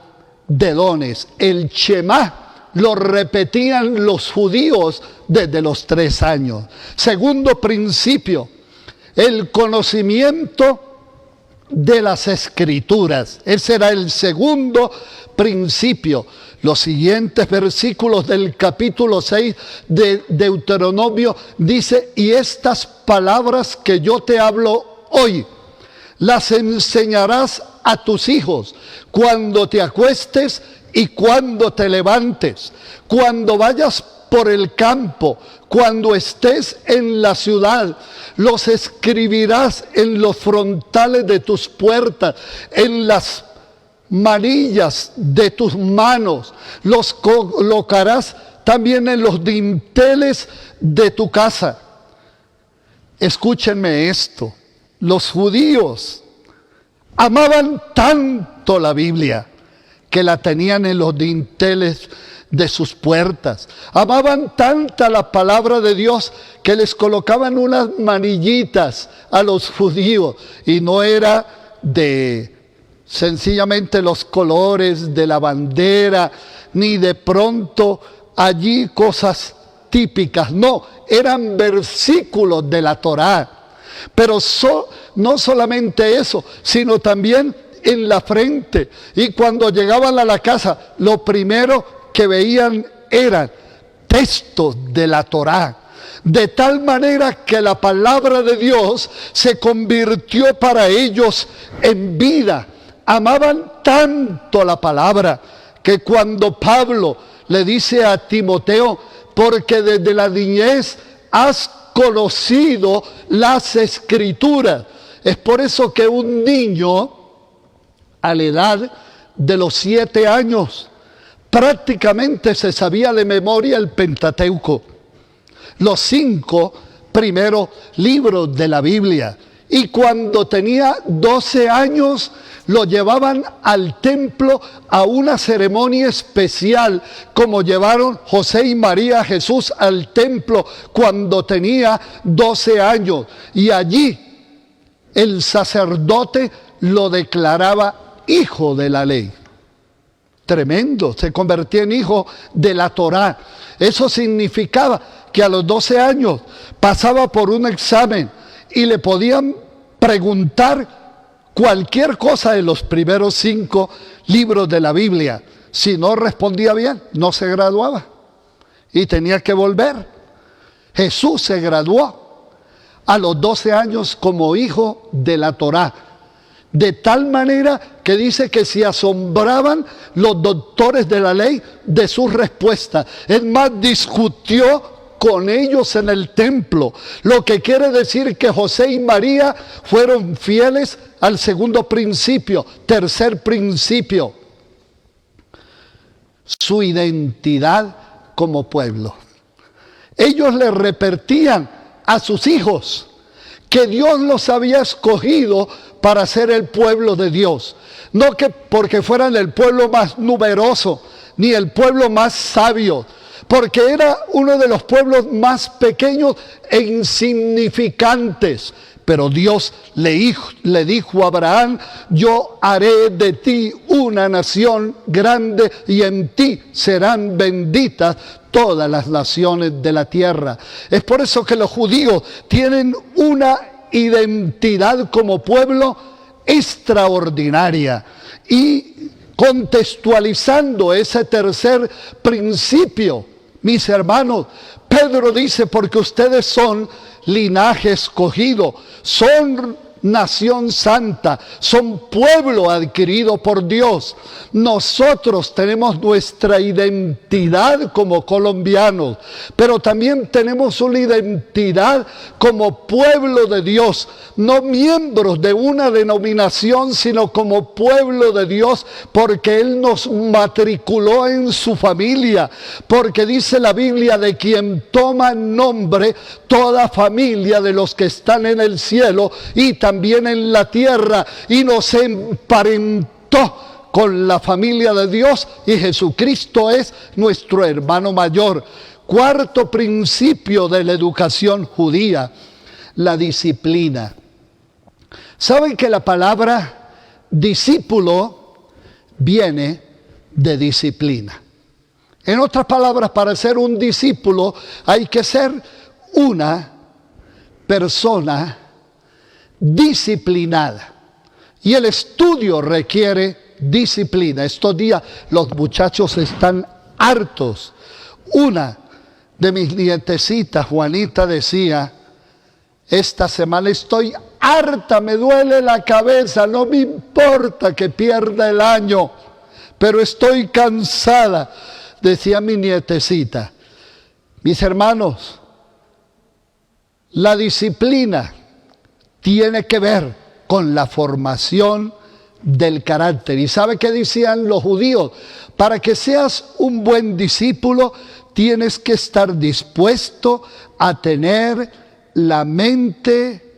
de dones. El Shema lo repetían los judíos desde los 3 años. Segundo principio, el conocimiento de las Escrituras. Ese era el segundo principio. Los siguientes versículos del capítulo 6 de Deuteronomio dice: y estas palabras que yo te hablo hoy, las enseñarás a tus hijos cuando te acuestes y cuando te levantes, cuando vayas por el campo, cuando estés en la ciudad. Los escribirás en los frontales de tus puertas, en las manillas de tus manos. Los colocarás también en los dinteles de tu casa. Escúchenme esto. Los judíos amaban tanto la Biblia que la tenían en los dinteles de sus puertas. Amaban tanta la palabra de Dios que les colocaban unas manillitas a los judíos, y no era de sencillamente los colores de la bandera, ni de pronto allí cosas típicas, no, eran versículos de la Torá. Pero no solamente eso, sino también en la frente. Y cuando llegaban a la casa, lo primero que veían eran textos de la Torá. De tal manera que la palabra de Dios se convirtió para ellos en vida. Amaban tanto la palabra que cuando Pablo le dice a Timoteo: porque desde la niñez has conocido las Escrituras. Es por eso que un niño a la edad de los 7 años prácticamente se sabía de memoria el Pentateuco, los 5 primeros libros de la Biblia. Y cuando tenía 12 años lo llevaban al templo a una ceremonia especial, como llevaron José y María a Jesús al templo cuando tenía 12 años. Y allí el sacerdote lo declaraba hijo de la ley. Tremendo, se convertía en hijo de la Torá. Eso significaba que a los 12 años pasaba por un examen y le podían preguntar cualquier cosa de los primeros 5 libros de la Biblia. Si no respondía bien, no se graduaba y tenía que volver. Jesús se graduó a los 12 años como hijo de la Torá. De tal manera que dice que se asombraban los doctores de la ley de sus respuestas. Es más, discutió con ellos en el templo, lo que quiere decir que José y María fueron fieles al segundo principio. Tercer principio, su identidad como pueblo. Ellos le repetían a sus hijos que Dios los había escogido para ser el pueblo de Dios. No que porque fueran el pueblo más numeroso, ni el pueblo más sabio, porque era uno de los pueblos más pequeños e insignificantes. Pero Dios le dijo a Abraham: yo haré de ti una nación grande y en ti serán benditas todas las naciones de la tierra. Es por eso que los judíos tienen una identidad como pueblo extraordinaria. Y contextualizando ese tercer principio, mis hermanos, Pedro dice: porque ustedes son linaje escogido, son nación santa, son pueblo adquirido por Dios. Nosotros tenemos nuestra identidad como colombianos, pero también tenemos una identidad como pueblo de Dios, no miembros de una denominación, sino como pueblo de Dios, porque Él nos matriculó en su familia, porque dice la Biblia: de quien toma nombre toda familia de los que están en el cielo y también en la tierra, y nos emparentó con la familia de Dios, y Jesucristo es nuestro hermano mayor. Cuarto principio de la educación judía: la disciplina. ¿Saben que la palabra discípulo viene de disciplina? En otras palabras, para ser un discípulo hay que ser una persona disciplinada. Y el estudio requiere disciplina. Estos días los muchachos están hartos. Una de mis nietecitas, Juanita, decía: esta semana estoy harta, me duele la cabeza, no me importa que pierda el año, pero estoy cansada. Decía mi nietecita. Mis hermanos, la disciplina tiene que ver con la formación del carácter. ¿Y sabe qué decían los judíos? Para que seas un buen discípulo, tienes que estar dispuesto a tener la mente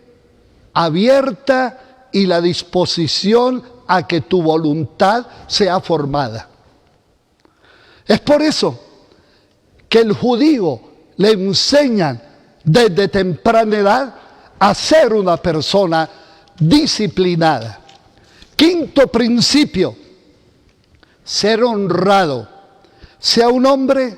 abierta y la disposición a que tu voluntad sea formada. Es por eso que el judío le enseñan desde temprana edad a ser una persona disciplinada. Quinto principio: ser honrado, sea un hombre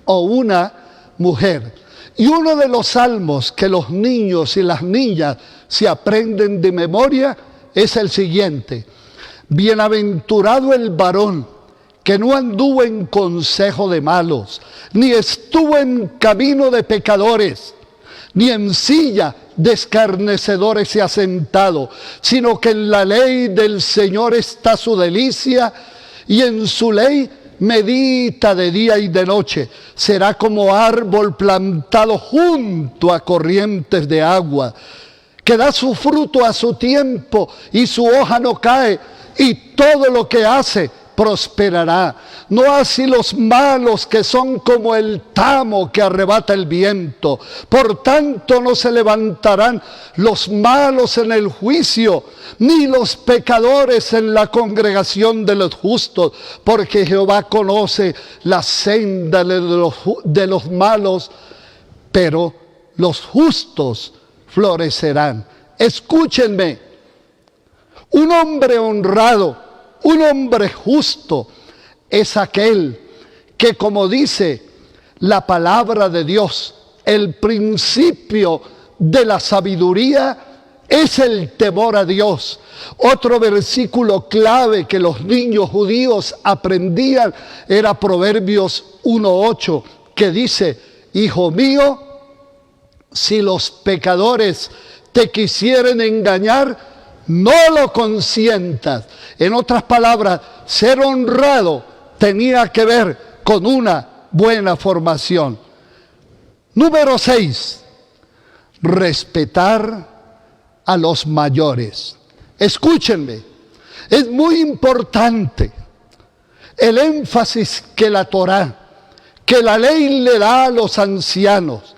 o una mujer. Y uno de los salmos que los niños y las niñas se aprenden de memoria es el siguiente: bienaventurado el varón que no anduvo en consejo de malos, ni estuvo en camino de pecadores, ni en silla de escarnecedores se ha sentado, sino que en la ley del Señor está su delicia, y en su ley medita de día y de noche. Será como árbol plantado junto a corrientes de agua, que da su fruto a su tiempo, y su hoja no cae, y todo lo que hace prosperará. No así los malos, que son como el tamo que arrebata el viento. Por tanto no se levantarán los malos en el juicio, ni los pecadores en la congregación de los justos, porque Jehová conoce la senda de los malos, pero los justos florecerán. Escúchenme: un hombre honrado, un hombre justo, es aquel que, como dice la palabra de Dios, el principio de la sabiduría es el temor a Dios. Otro versículo clave que los niños judíos aprendían era Proverbios 1:8, que dice: hijo mío, si los pecadores te quisieren engañar, no lo consientas. En otras palabras, ser honrado tenía que ver con una buena formación. Número 6, respetar a los mayores. Escúchenme, es muy importante el énfasis que la Torá, que la ley le da a los ancianos,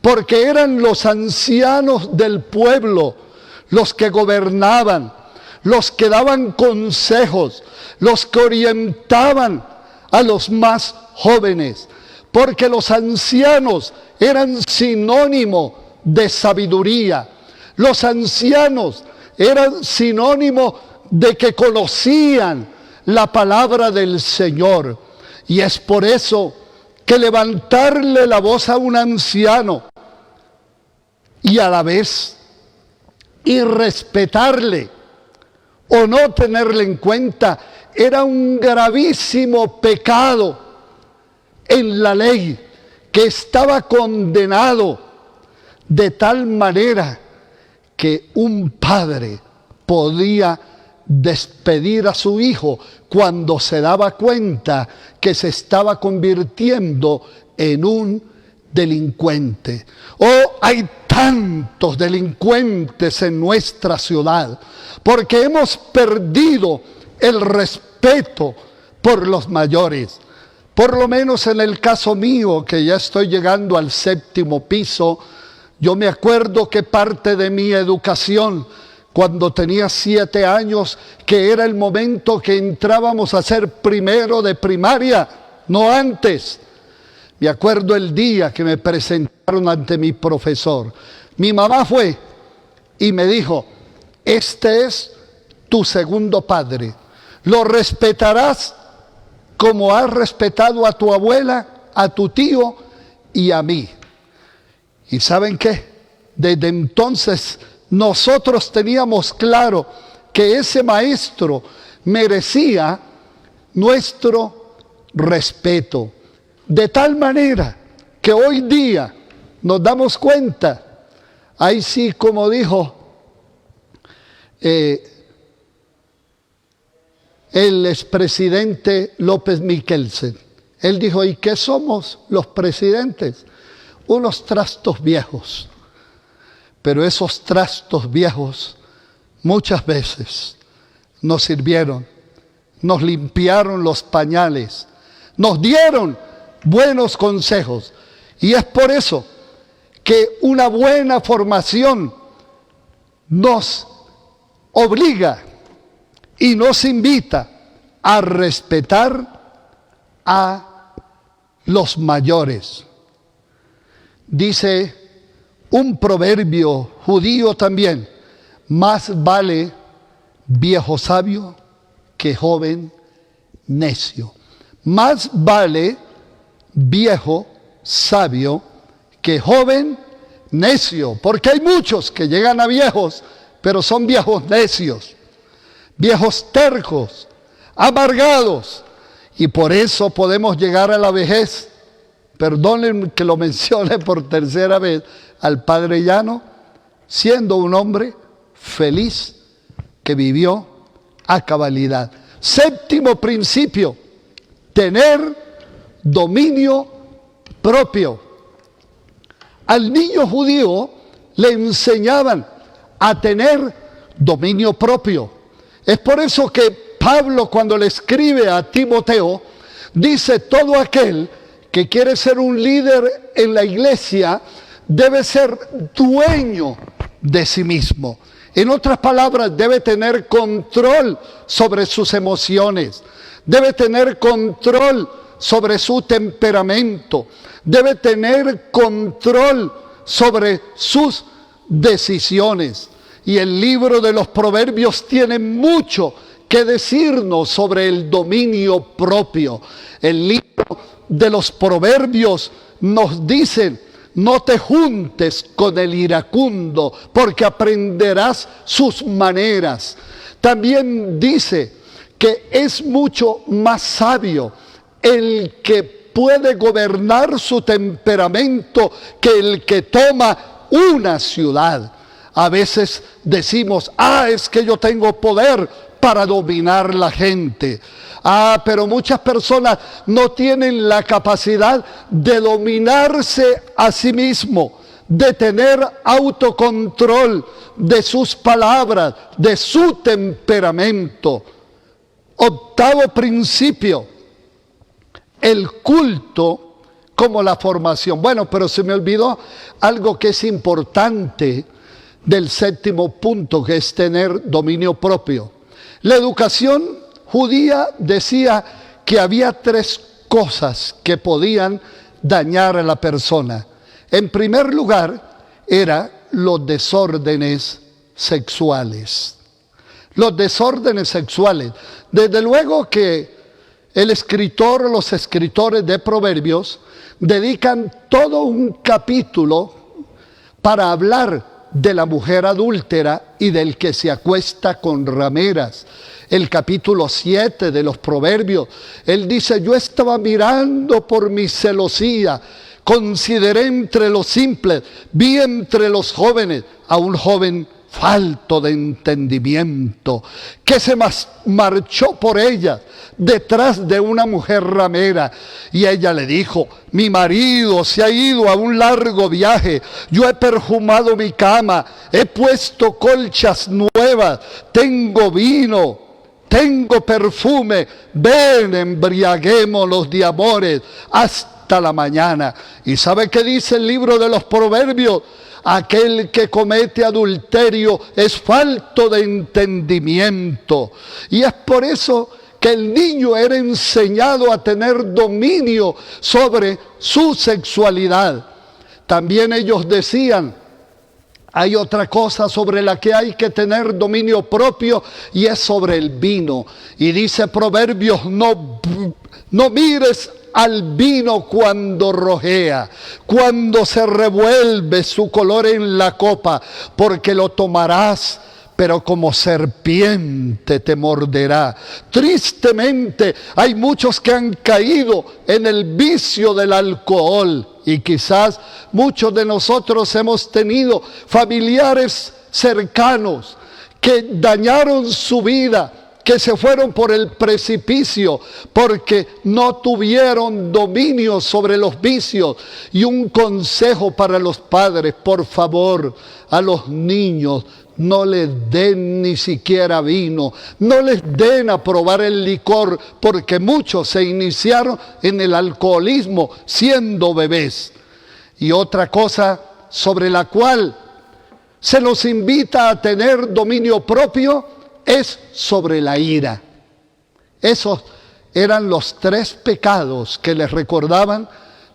porque eran los ancianos del pueblo los que gobernaban, los que daban consejos, los que orientaban a los más jóvenes, porque los ancianos eran sinónimo de sabiduría. Los ancianos eran sinónimo de que conocían la palabra del Señor. Y es por eso que levantarle la voz a un anciano y a la vez irrespetarle o no tenerle en cuenta era un gravísimo pecado en la ley, que estaba condenado de tal manera que un padre podía despedir a su hijo cuando se daba cuenta que se estaba convirtiendo en un delincuente. Oh, hay tantos delincuentes en nuestra ciudad porque hemos perdido el respeto por los mayores. Por lo menos en el caso mío, que ya estoy llegando al 7º piso, yo me acuerdo que parte de mi educación, cuando tenía 7 años, que era el momento que entrábamos a ser primero de primaria, no antes. Me acuerdo el día que me presentaron ante mi profesor. Mi mamá fue y me dijo: este es tu segundo padre, lo respetarás como has respetado a tu abuela, a tu tío y a mí. ¿Y saben qué? Desde entonces nosotros teníamos claro que ese maestro merecía nuestro respeto. De tal manera que hoy día nos damos cuenta, ahí sí, como dijo el expresidente López Michelsen, él dijo: ¿y qué somos los presidentes? Unos trastos viejos. Pero esos trastos viejos muchas veces nos sirvieron, nos limpiaron los pañales, nos dieron buenos consejos. Y es por eso que una buena formación nos obliga y nos invita a respetar a los mayores. Dice un proverbio judío también: más vale viejo sabio que joven necio. Más vale viejo sabio que joven necio, porque hay muchos que llegan a viejos, pero son viejos necios, viejos tercos, amargados, y por eso podemos llegar a la vejez. Perdonen que lo mencione por tercera vez al padre Llano, siendo un hombre feliz que vivió a cabalidad. 7º principio: tener dominio propio. Al niño judío le enseñaban a tener dominio propio. Es por eso que Pablo, cuando le escribe a Timoteo, dice: todo aquel que quiere ser un líder en la iglesia debe ser dueño de sí mismo. En otras palabras, debe tener control sobre sus emociones, debe tener control sobre su temperamento, debe tener control sobre sus decisiones. Y el libro de los Proverbios tiene mucho que decirnos sobre el dominio propio. El libro de los Proverbios nos dice: no te juntes con el iracundo, porque aprenderás sus maneras. También dice que es mucho más sabio el que puede gobernar su temperamento que el que toma una ciudad. A veces decimos: es que yo tengo poder para dominar la gente. Pero muchas personas no tienen la capacidad de dominarse a sí mismo, de tener autocontrol de sus palabras, de su temperamento. 8º principio: el culto como la formación. Bueno, pero se me olvidó algo que es importante del 7º punto, que es tener dominio propio. La educación judía decía que había 3 cosas que podían dañar a la persona. En primer lugar, era los desórdenes sexuales. Los desórdenes sexuales. Desde luego que el escritor, los escritores de Proverbios, dedican todo un capítulo para hablar de la mujer adúltera y del que se acuesta con rameras. El capítulo 7 de los Proverbios, él dice: yo estaba mirando por mi celosía, consideré entre los simples, vi entre los jóvenes a un joven falto de entendimiento, que se marchó por ella detrás de una mujer ramera. Y ella le dijo: mi marido se ha ido a un largo viaje, yo he perfumado mi cama, he puesto colchas nuevas, tengo vino, tengo perfume, ven, embriaguémonos de amores hasta la mañana. ¿Y sabe qué dice el libro de los Proverbios? Aquel que comete adulterio es falto de entendimiento. Y es por eso que el niño era enseñado a tener dominio sobre su sexualidad. También ellos decían: hay otra cosa sobre la que hay que tener dominio propio, y es sobre el vino. Y dice Proverbios: no mires al vino cuando rojea, cuando se revuelve su color en la copa, porque lo tomarás, pero como serpiente te morderá. Tristemente, hay muchos que han caído en el vicio del alcohol, y quizás muchos de nosotros hemos tenido familiares cercanos que dañaron su vida, que se fueron por el precipicio porque no tuvieron dominio sobre los vicios. Y un consejo para los padres: por favor, a los niños no les den ni siquiera vino, no les den a probar el licor, porque muchos se iniciaron en el alcoholismo siendo bebés. Y otra cosa sobre la cual se nos invita a tener dominio propio es sobre la ira. Esos eran los 3 pecados que les recordaban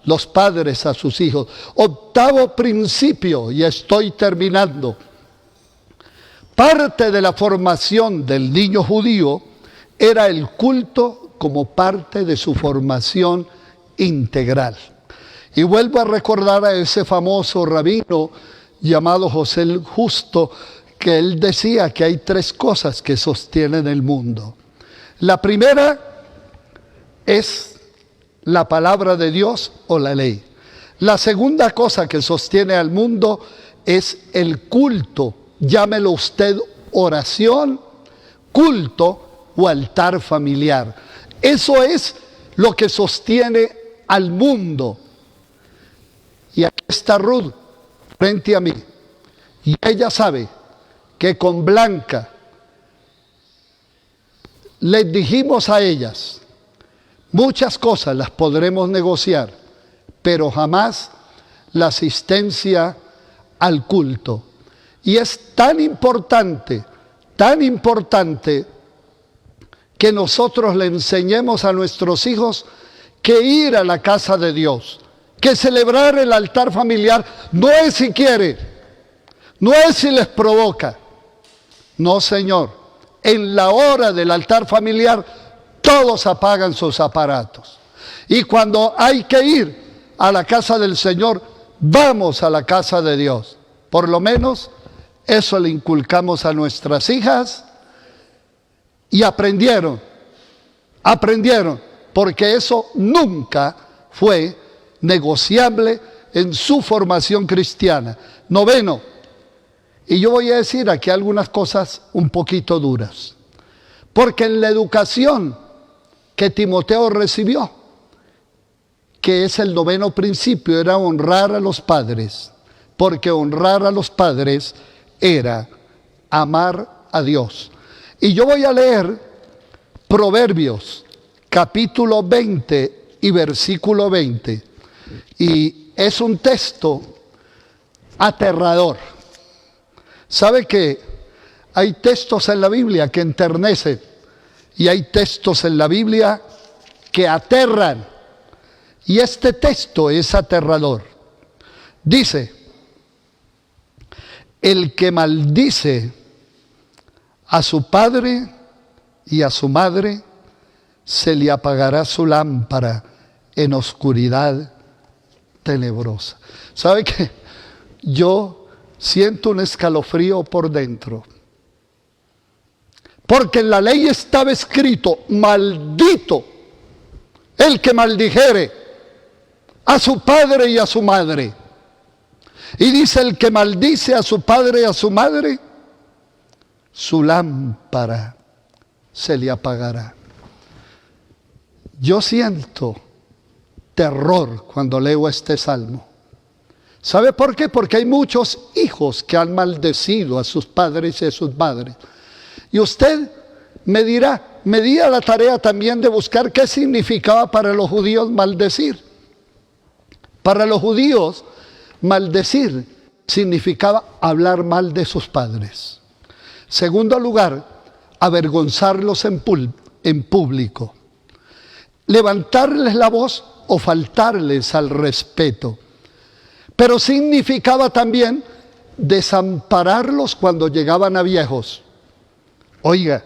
los padres a sus hijos. Octavo principio, y estoy terminando. Parte de la formación del niño judío era el culto como parte de su formación integral. Y vuelvo a recordar a ese famoso rabino llamado José el Justo, que él decía que hay 3 cosas que sostienen el mundo. La primera es la palabra de Dios o la ley. La segunda cosa que sostiene al mundo es el culto. Llámelo usted oración, culto o altar familiar. Eso es lo que sostiene al mundo. Y aquí está Ruth frente a mí. Y ella sabe que con Blanca les dijimos a ellas: muchas cosas las podremos negociar, pero jamás la asistencia al culto. Y es tan importante que nosotros le enseñemos a nuestros hijos que ir a la casa de Dios, que celebrar el altar familiar no es si quiere, no es si les provoca. No, Señor, en la hora del altar familiar todos apagan sus aparatos. Y cuando hay que ir a la casa del Señor, vamos a la casa de Dios. Por lo menos eso le inculcamos a nuestras hijas, y aprendieron, porque eso nunca fue negociable en su formación cristiana. Noveno, y yo voy a decir aquí algunas cosas un poquito duras, porque en la educación que Timoteo recibió, que es el 9º principio, era honrar a los padres, porque honrar a los padres era amar a Dios. Y yo voy a leer Proverbios, capítulo 20 y versículo 20, y es un texto aterrador. ¿Sabe que hay textos en la Biblia que enternecen y hay textos en la Biblia que aterran? Y este texto es aterrador. Dice: El que maldice a su padre y a su madre, se le apagará su lámpara en oscuridad tenebrosa. ¿Sabe qué? Yo siento un escalofrío por dentro. Porque en la ley estaba escrito: maldito el que maldijere a su padre y a su madre. Y dice: el que maldice a su padre y a su madre, su lámpara se le apagará. Yo siento terror cuando leo este salmo. ¿Sabe por qué? Porque hay muchos hijos que han maldecido a sus padres y a sus madres. Y usted me dirá, me di a la tarea también de buscar qué significaba para los judíos maldecir. Para los judíos, maldecir significaba hablar mal de sus padres. Segundo lugar, avergonzarlos en público. Levantarles la voz o faltarles al respeto. Pero significaba también desampararlos cuando llegaban a viejos. Oiga,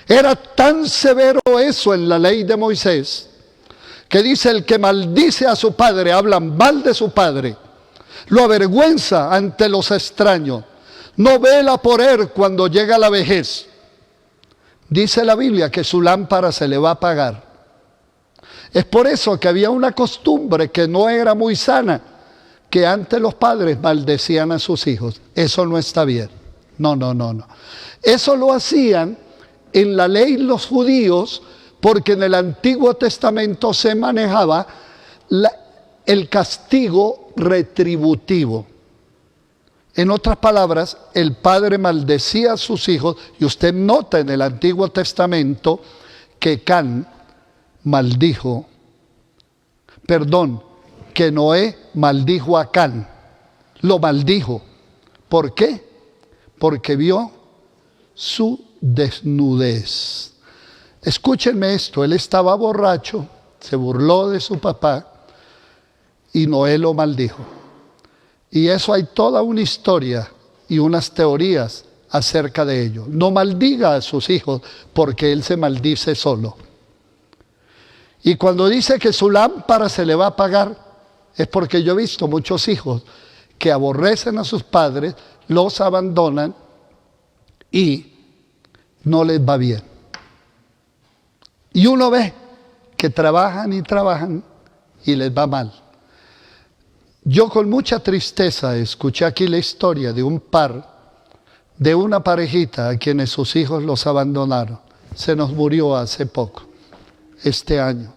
era tan severo eso en la ley de Moisés, que dice: el que maldice a su padre, habla mal de su padre, lo avergüenza ante los extraños, no vela por él cuando llega la vejez. Dice la Biblia que su lámpara se le va a apagar. Es por eso que había una costumbre que no era muy sana, que antes los padres maldecían a sus hijos. Eso no está bien. No. Eso lo hacían en la ley los judíos, porque en el Antiguo Testamento se manejaba el castigo retributivo. En otras palabras, el padre maldecía a sus hijos, y usted nota en el Antiguo Testamento que que Noé maldijo a Can. Lo maldijo. ¿Por qué? Porque vio su desnudez. Escúchenme esto: él estaba borracho, se burló de su papá y Noé lo maldijo. Y eso hay toda una historia y unas teorías acerca de ello. No maldiga a sus hijos, porque él se maldice solo. Y cuando dice que su lámpara se le va a apagar, es porque yo he visto muchos hijos que aborrecen a sus padres, los abandonan y no les va bien. Y uno ve que trabajan y trabajan y les va mal. Yo con mucha tristeza escuché aquí la historia de de una parejita a quienes sus hijos los abandonaron. Se nos murió hace poco, este año.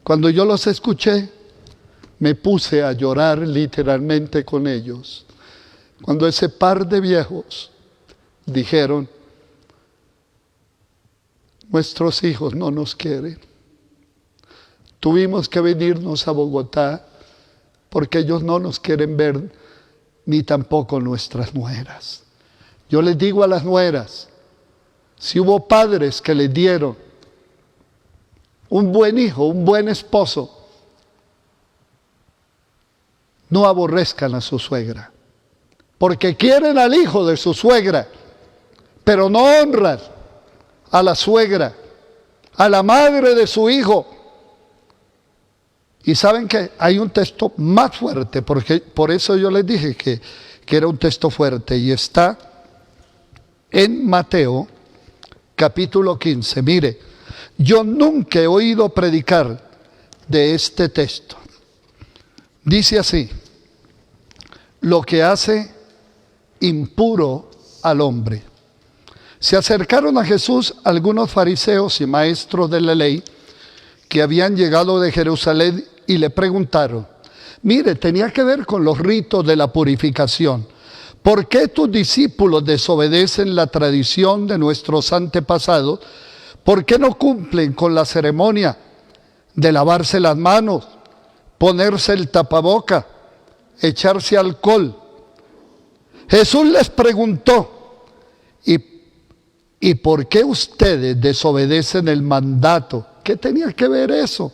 Cuando yo los escuché, me puse a llorar literalmente con ellos. Cuando ese par de viejos dijeron: nuestros hijos no nos quieren. Tuvimos que venirnos a Bogotá porque ellos no nos quieren ver, ni tampoco nuestras nueras. Yo les digo a las nueras, si hubo padres que les dieron un buen hijo, un buen esposo, no aborrezcan a su suegra, porque quieren al hijo de su suegra, pero no honran a la suegra, a la madre de su hijo. Y saben que hay un texto más fuerte, porque por eso yo les dije que era un texto fuerte, y está en Mateo capítulo 15. Mire, yo nunca he oído predicar de este texto. Dice así: lo que hace impuro al hombre. Se acercaron a Jesús algunos fariseos y maestros de la ley que habían llegado de Jerusalén y le preguntaron: mire, tenía que ver con los ritos de la purificación. ¿Por qué tus discípulos desobedecen la tradición de nuestros antepasados? ¿Por qué no cumplen con la ceremonia de lavarse las manos, ponerse el tapaboca, echarse alcohol? Jesús les preguntó: ¿y por qué ustedes desobedecen el mandato? ¿Qué tenía que ver eso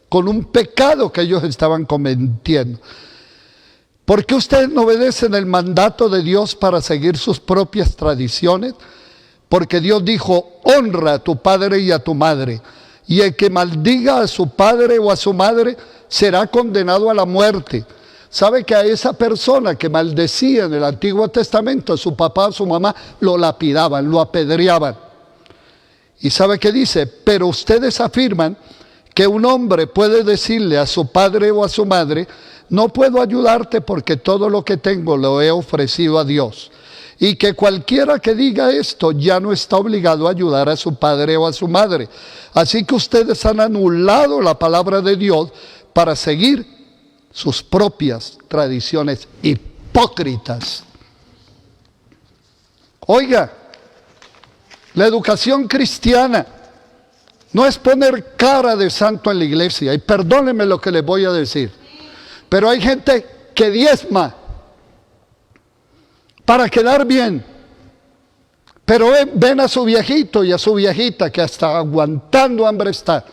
con un pecado que ellos estaban cometiendo? ¿Por qué ustedes no obedecen el mandato de Dios para seguir sus propias tradiciones? Porque Dios dijo, honra a tu padre y a tu madre, y el que maldiga a su padre o a su madre será condenado a la muerte. ¿Sabe que a esa persona que maldecía en el Antiguo Testamento, a su papá, a su mamá, lo lapidaban, lo apedreaban? ¿Y sabe qué dice? Pero ustedes afirman que un hombre puede decirle a su padre o a su madre, no puedo ayudarte porque todo lo que tengo lo he ofrecido a Dios. Y que cualquiera que diga esto ya no está obligado a ayudar a su padre o a su madre. Así que ustedes han anulado la palabra de Dios para seguir sus propias tradiciones hipócritas. Oiga, la educación cristiana no es poner cara de santo en la iglesia. Y perdónenme lo que les voy a decir, pero hay gente que diezma para quedar bien, pero ven a su viejito y a su viejita que hasta aguantando hambre está,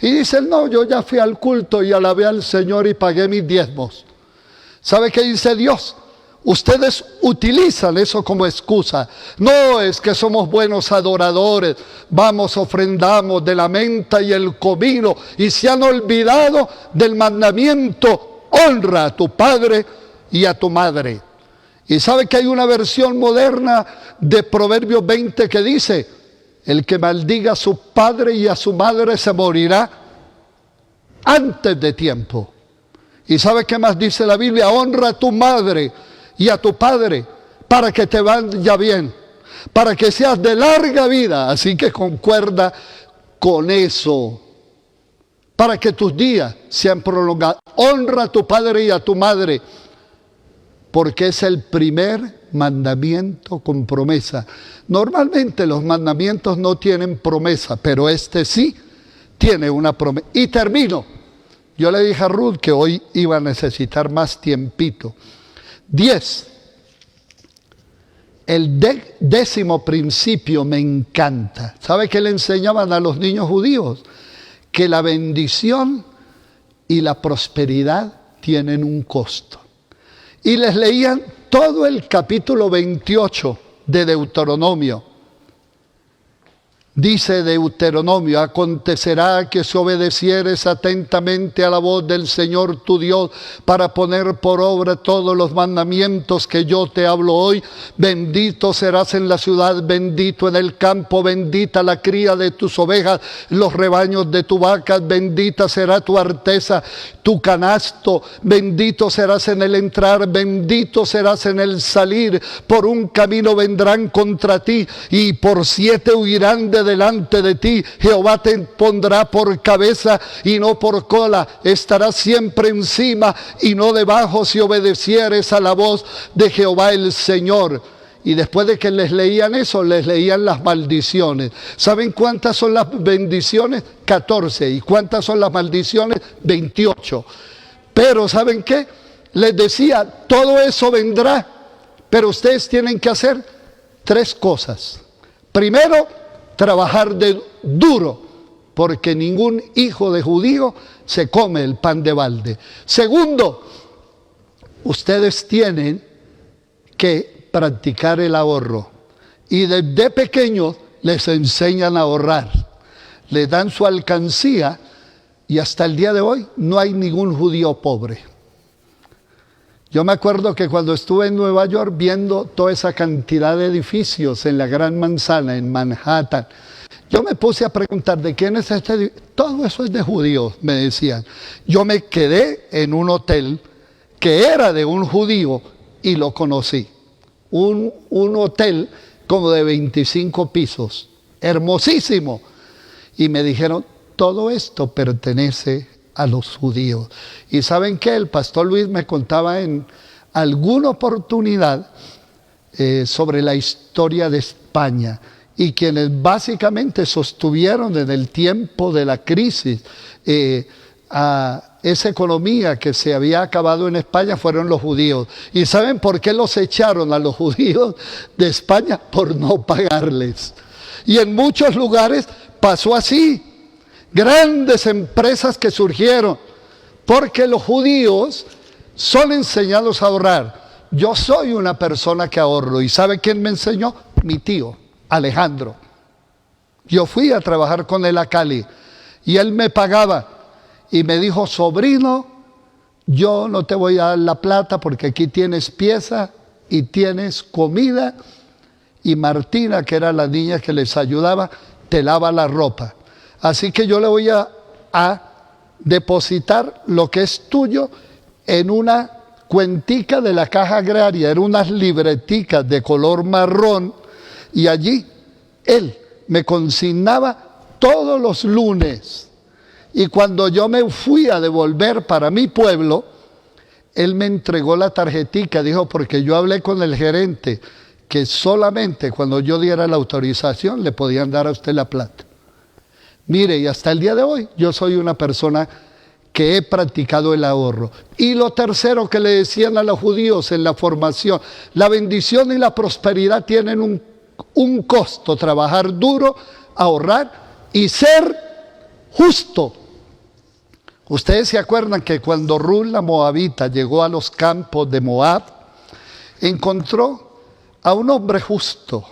y dicen, no, yo ya fui al culto y alabé al Señor y pagué mis diezmos. ¿Sabe qué dice Dios? Ustedes utilizan eso como excusa. No, es que somos buenos adoradores, vamos, ofrendamos de la menta y el comino, y se han olvidado del mandamiento, honra a tu padre y a tu madre. Y sabe que hay una versión moderna de Proverbios 20 que dice, el que maldiga a su padre y a su madre se morirá antes de tiempo. ¿Y sabe qué más dice la Biblia? Honra a tu madre y a tu padre para que te vaya bien, para que seas de larga vida. Así que concuerda con eso, para que tus días sean prolongados. Honra a tu padre y a tu madre, porque es el primer mandamiento con promesa. Normalmente los mandamientos no tienen promesa, pero este sí tiene una promesa. Y termino. Yo le dije a Ruth que hoy iba a necesitar más tiempito. 10. El 10º principio me encanta. ¿Sabe qué le enseñaban a los niños judíos? Que la bendición y la prosperidad tienen un costo. Y les leían todo el capítulo 28 de Deuteronomio. Dice Deuteronomio, acontecerá que si obedecieres atentamente a la voz del Señor tu Dios para poner por obra todos los mandamientos que yo te hablo hoy, bendito serás en la ciudad, bendito en el campo, bendita la cría de tus ovejas, los rebaños de tu vacas, bendita será tu arteza, tu canasto, bendito serás en el entrar, bendito serás en el salir, por un camino vendrán contra ti y por 7 huirán de delante de ti. Jehová te pondrá por cabeza y no por cola, estarás siempre encima y no debajo si obedecieres a la voz de Jehová el Señor. Y después de que les leían eso, les leían las maldiciones. ¿Saben cuántas son las bendiciones? 14. ¿Y cuántas son las maldiciones? 28. Pero ¿saben qué? Les decía, todo eso vendrá, pero ustedes tienen que hacer 3 cosas. Primero, trabajar duro, porque ningún hijo de judío se come el pan de balde. Segundo, ustedes tienen que practicar el ahorro. Y desde pequeños les enseñan a ahorrar. Les dan su alcancía y hasta el día de hoy no hay ningún judío pobre. Yo me acuerdo que cuando estuve en Nueva York viendo toda esa cantidad de edificios en la Gran Manzana, en Manhattan, yo me puse a preguntar, ¿de quién es este edificio? Todo eso es de judíos, me decían. Yo me quedé en un hotel que era de un judío y lo conocí. Un hotel como de 25 pisos, hermosísimo. Y me dijeron, todo esto pertenece a los judíos. ¿Y saben qué? El pastor Luis me contaba en alguna oportunidad sobre la historia de España, y quienes básicamente sostuvieron en el tiempo de la crisis a esa economía que se había acabado en España fueron los judíos. ¿Y saben por qué los echaron a los judíos de España? Por no pagarles. Y en muchos lugares pasó así. Grandes empresas que surgieron porque los judíos son enseñados a ahorrar. Yo soy una persona que ahorro. ¿Y sabe quién me enseñó? Mi tío, Alejandro. Yo fui a trabajar con él a Cali y él me pagaba y me dijo: sobrino, yo no te voy a dar la plata porque aquí tienes pieza y tienes comida, y Martina, que era la niña que les ayudaba, te lava la ropa. Así que yo le voy a depositar lo que es tuyo en una cuentica de la Caja Agraria, eran unas libreticas de color marrón, y allí él me consignaba todos los lunes. Y cuando yo me fui a devolver para mi pueblo, él me entregó la tarjetica, dijo, porque yo hablé con el gerente que solamente cuando yo diera la autorización le podían dar a usted la plata. Mire, y hasta el día de hoy yo soy una persona que he practicado el ahorro. Y lo tercero que le decían a los judíos en la formación: la bendición y la prosperidad tienen un costo, trabajar duro, ahorrar y ser justo. Ustedes se acuerdan que cuando Ruth la moabita llegó a los campos de Moab, encontró a un hombre justo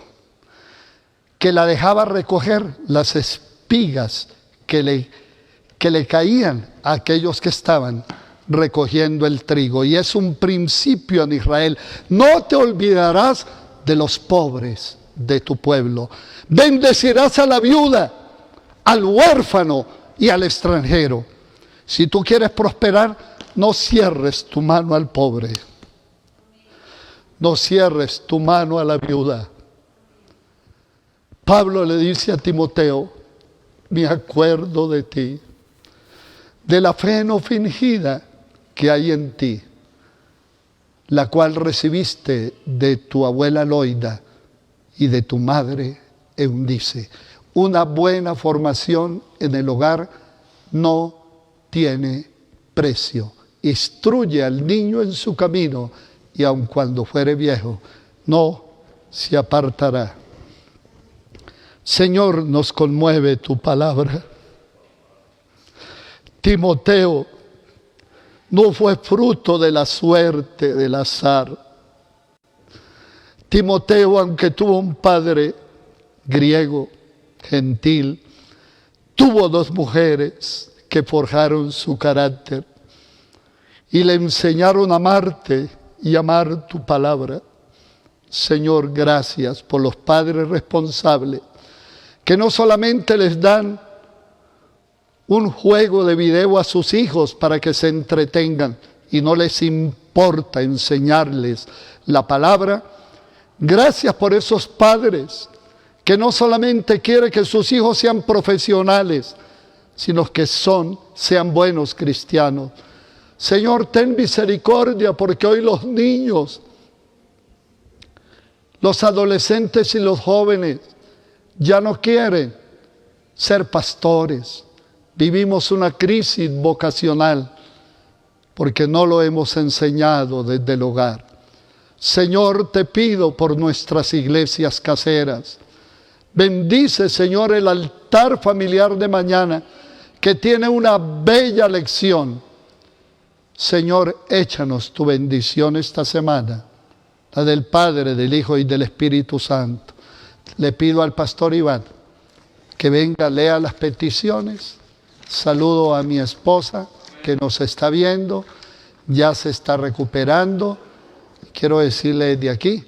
que la dejaba recoger las espigas que le caían a aquellos que estaban recogiendo el trigo. Y es un principio en Israel: no te olvidarás de los pobres de tu pueblo. Bendecirás a la viuda, al huérfano y al extranjero. Si tú quieres prosperar, no cierres tu mano al pobre. No cierres tu mano a la viuda. Pablo le dice a Timoteo: me acuerdo de ti, de la fe no fingida que hay en ti, la cual recibiste de tu abuela Loida y de tu madre Eunice. Una buena formación en el hogar no tiene precio. Instruye al niño en su camino, y aun cuando fuere viejo, no se apartará. Señor, nos conmueve tu palabra. Timoteo no fue fruto de la suerte, del azar. Timoteo, aunque tuvo un padre griego, gentil, tuvo 2 mujeres que forjaron su carácter y le enseñaron a amarte y amar tu palabra. Señor, gracias por los padres responsables que no solamente les dan un juego de video a sus hijos para que se entretengan y no les importa enseñarles la palabra. Gracias por esos padres que no solamente quieren que sus hijos sean profesionales, sino que sean buenos cristianos. Señor, ten misericordia, porque hoy los niños, los adolescentes y los jóvenes ya no quieren ser pastores. Vivimos una crisis vocacional porque no lo hemos enseñado desde el hogar. Señor, te pido por nuestras iglesias caseras. Bendice, Señor, el altar familiar de mañana, que tiene una bella lección. Señor, échanos tu bendición esta semana, la del Padre, del Hijo y del Espíritu Santo. Le pido al pastor Iván que venga, lea las peticiones. Saludo a mi esposa que nos está viendo, ya se está recuperando. Quiero decirle de aquí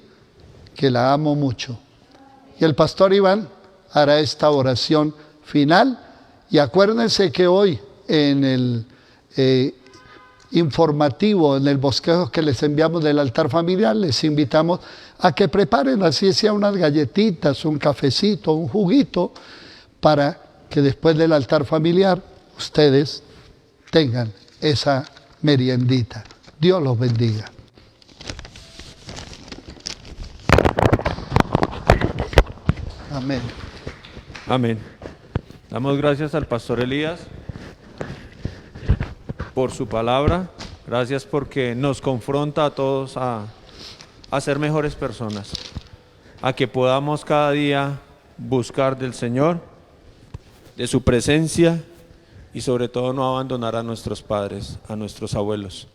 que la amo mucho. Y el pastor Iván hará esta oración final. Y acuérdense que hoy en el informativo, en el bosquejo que les enviamos del altar familiar, les invitamos a que preparen, así sea, unas galletitas, un cafecito, un juguito, para que después del altar familiar ustedes tengan esa meriendita. Dios los bendiga. Amén. Amén. Damos gracias al pastor Elías por su palabra. Gracias porque nos confronta a todos a ser mejores personas, a que podamos cada día buscar del Señor, de su presencia, y sobre todo no abandonar a nuestros padres, a nuestros abuelos.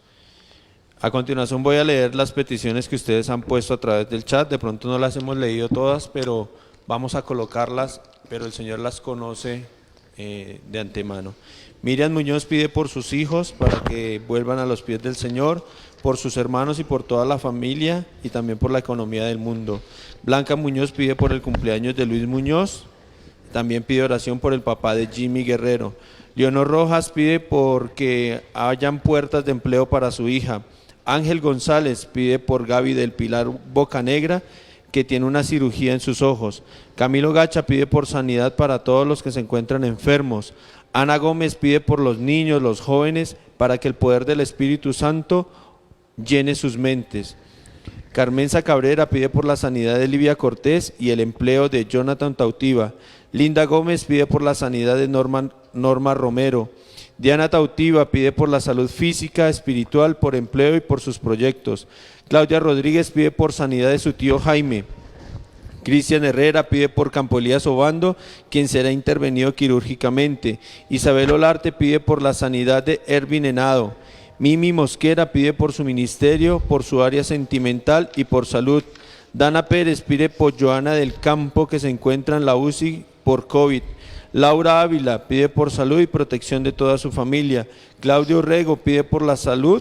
A continuación voy a leer las peticiones que ustedes han puesto a través del chat. De pronto no las hemos leído todas, pero vamos a colocarlas, pero el Señor las conoce de antemano. Miriam Muñoz pide por sus hijos para que vuelvan a los pies del Señor, por sus hermanos y por toda la familia y también por la economía del mundo. Blanca Muñoz pide por el cumpleaños de Luis Muñoz, también pide oración por el papá de Jimmy Guerrero. Leonor Rojas pide porque hayan puertas de empleo para su hija. Ángel González pide por Gaby del Pilar Bocanegra, que tiene una cirugía en sus ojos. Camilo Gacha pide por sanidad para todos los que se encuentran enfermos. Ana Gómez pide por los niños, los jóvenes, para que el poder del Espíritu Santo llene sus mentes. Carmenza Cabrera pide por la sanidad de Livia Cortés y el empleo de Jonathan Tautiva. Linda Gómez pide por la sanidad de Norma Romero. Diana Tautiva pide por la salud física, espiritual, por empleo y por sus proyectos. Claudia Rodríguez pide por sanidad de su tío Jaime. Cristian Herrera pide por Campo Elías Obando, quien será intervenido quirúrgicamente. Isabel Olarte pide por la sanidad de Ervin Henado. Mimi Mosquera pide por su ministerio, por su área sentimental y por salud. Dana Pérez pide por Joana del Campo, que se encuentra en la UCI por COVID. Laura Ávila pide por salud y protección de toda su familia. Claudio Rego pide por la salud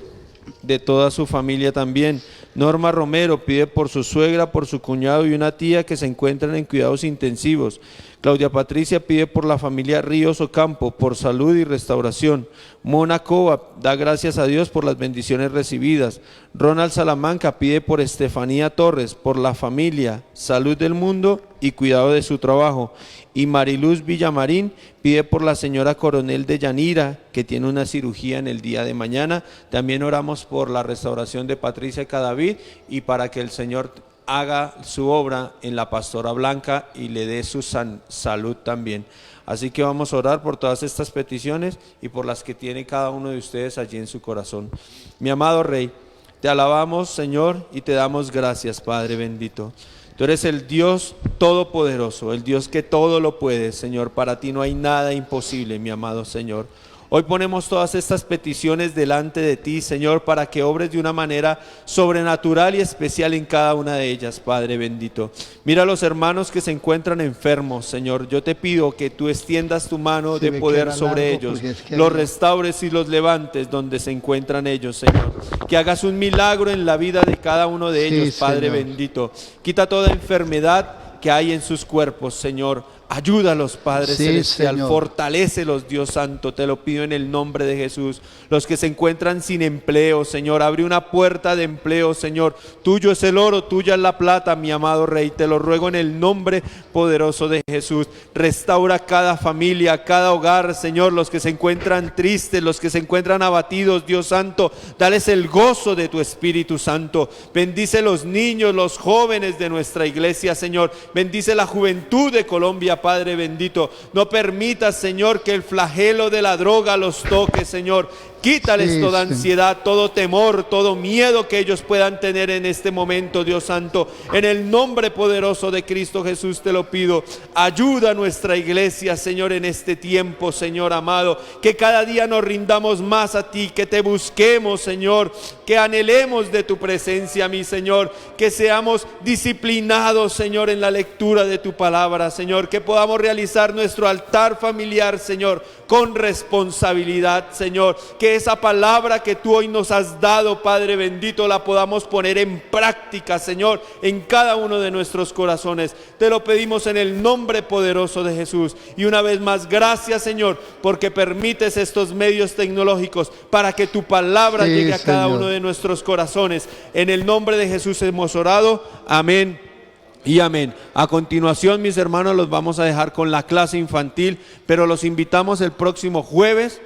de toda su familia también. Norma Romero pide por su suegra, por su cuñado y una tía que se encuentran en cuidados intensivos. Claudia Patricia pide por la familia Ríos Ocampo, por salud y restauración. Mona Cova da gracias a Dios por las bendiciones recibidas. Ronald Salamanca pide por Estefanía Torres, por la familia, salud del mundo y cuidado de su trabajo. Y Mariluz Villamarín pide por la señora Coronel de Yanira, que tiene una cirugía en el día de mañana. También oramos por la restauración de Patricia Cadavid y para que el Señor haga su obra en la Pastora Blanca y le dé su salud también. Así que vamos a orar por todas estas peticiones y por las que tiene cada uno de ustedes allí en su corazón. Mi amado Rey, te alabamos, Señor, y te damos gracias, Padre bendito. Tú eres el Dios todopoderoso, el Dios que todo lo puede, Señor. Para ti no hay nada imposible, mi amado Señor. Hoy ponemos todas estas peticiones delante de ti, Señor, para que obres de una manera sobrenatural y especial en cada una de ellas, Padre bendito. Mira a los hermanos que se encuentran enfermos, Señor. Yo te pido que tú extiendas tu mano de poder sobre ellos, los restaures y los levantes donde se encuentran ellos, Señor. Que hagas un milagro en la vida de cada uno de ellos, Padre bendito. Quita toda enfermedad que hay en sus cuerpos, Señor. Ayúdalos, Padre Celestial, fortalécelos, Dios Santo, te lo pido en el nombre de Jesús. Los que se encuentran sin empleo, Señor, abre una puerta de empleo, Señor. Tuyo es el oro, tuya es la plata, mi amado Rey, te lo ruego en el nombre poderoso de Jesús. Restaura cada familia, cada hogar, Señor, los que se encuentran tristes, los que se encuentran abatidos, Dios Santo, dales el gozo de tu Espíritu Santo. Bendice los niños, los jóvenes de nuestra iglesia, Señor. Bendice la juventud de Colombia, Padre bendito. No permitas, Señor, que el flagelo de la droga los toque, Señor. Quítales toda ansiedad, todo temor, todo miedo que ellos puedan tener en este momento, Dios Santo. En el nombre poderoso de Cristo Jesús te lo pido. Ayuda a nuestra iglesia, Señor, en este tiempo, Señor amado. Que cada día nos rindamos más a ti, que te busquemos, Señor. Que anhelemos de tu presencia, mi Señor. Que seamos disciplinados, Señor, en la lectura de tu palabra, Señor. Que podamos realizar nuestro altar familiar, Señor, con responsabilidad, Señor. Que esa palabra que tú hoy nos has dado, Padre bendito, la podamos poner en práctica, Señor, en cada uno de nuestros corazones. Te lo pedimos en el nombre poderoso de Jesús. Y una vez más, gracias, Señor, porque permites estos medios tecnológicos para que tu palabra llegue a cada uno de nuestros corazones. En el nombre de Jesús hemos orado. Amén y amén. A continuación, mis hermanos, los vamos a dejar con la clase infantil, pero los invitamos el próximo jueves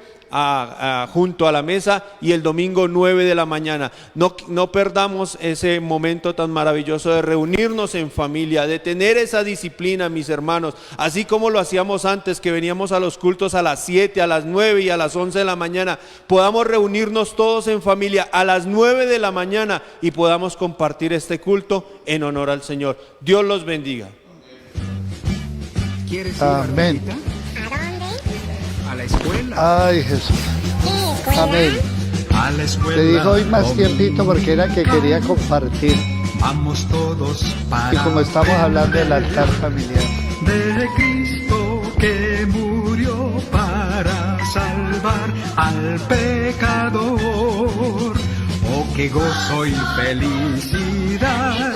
junto a la mesa y el domingo 9 de la mañana. No perdamos ese momento tan maravilloso de reunirnos en familia, de tener esa disciplina, mis hermanos, así como lo hacíamos antes, que veníamos a los cultos a las 7, a las 9 y a las 11 de la mañana. Podamos reunirnos todos en familia a las 9 de la mañana y podamos compartir este culto en honor al Señor. Dios los bendiga. ¿Quieres ir a la visita? ¿A dónde? A la escuela. Ay, Jesús. Amén. a la escuela. Te dijo hoy más dominical. tiempito porque era que quería compartir. Vamos todos para Y como estamos hablando del altar familiar. de Cristo que murió para salvar al pecador. Oh, qué gozo y felicidad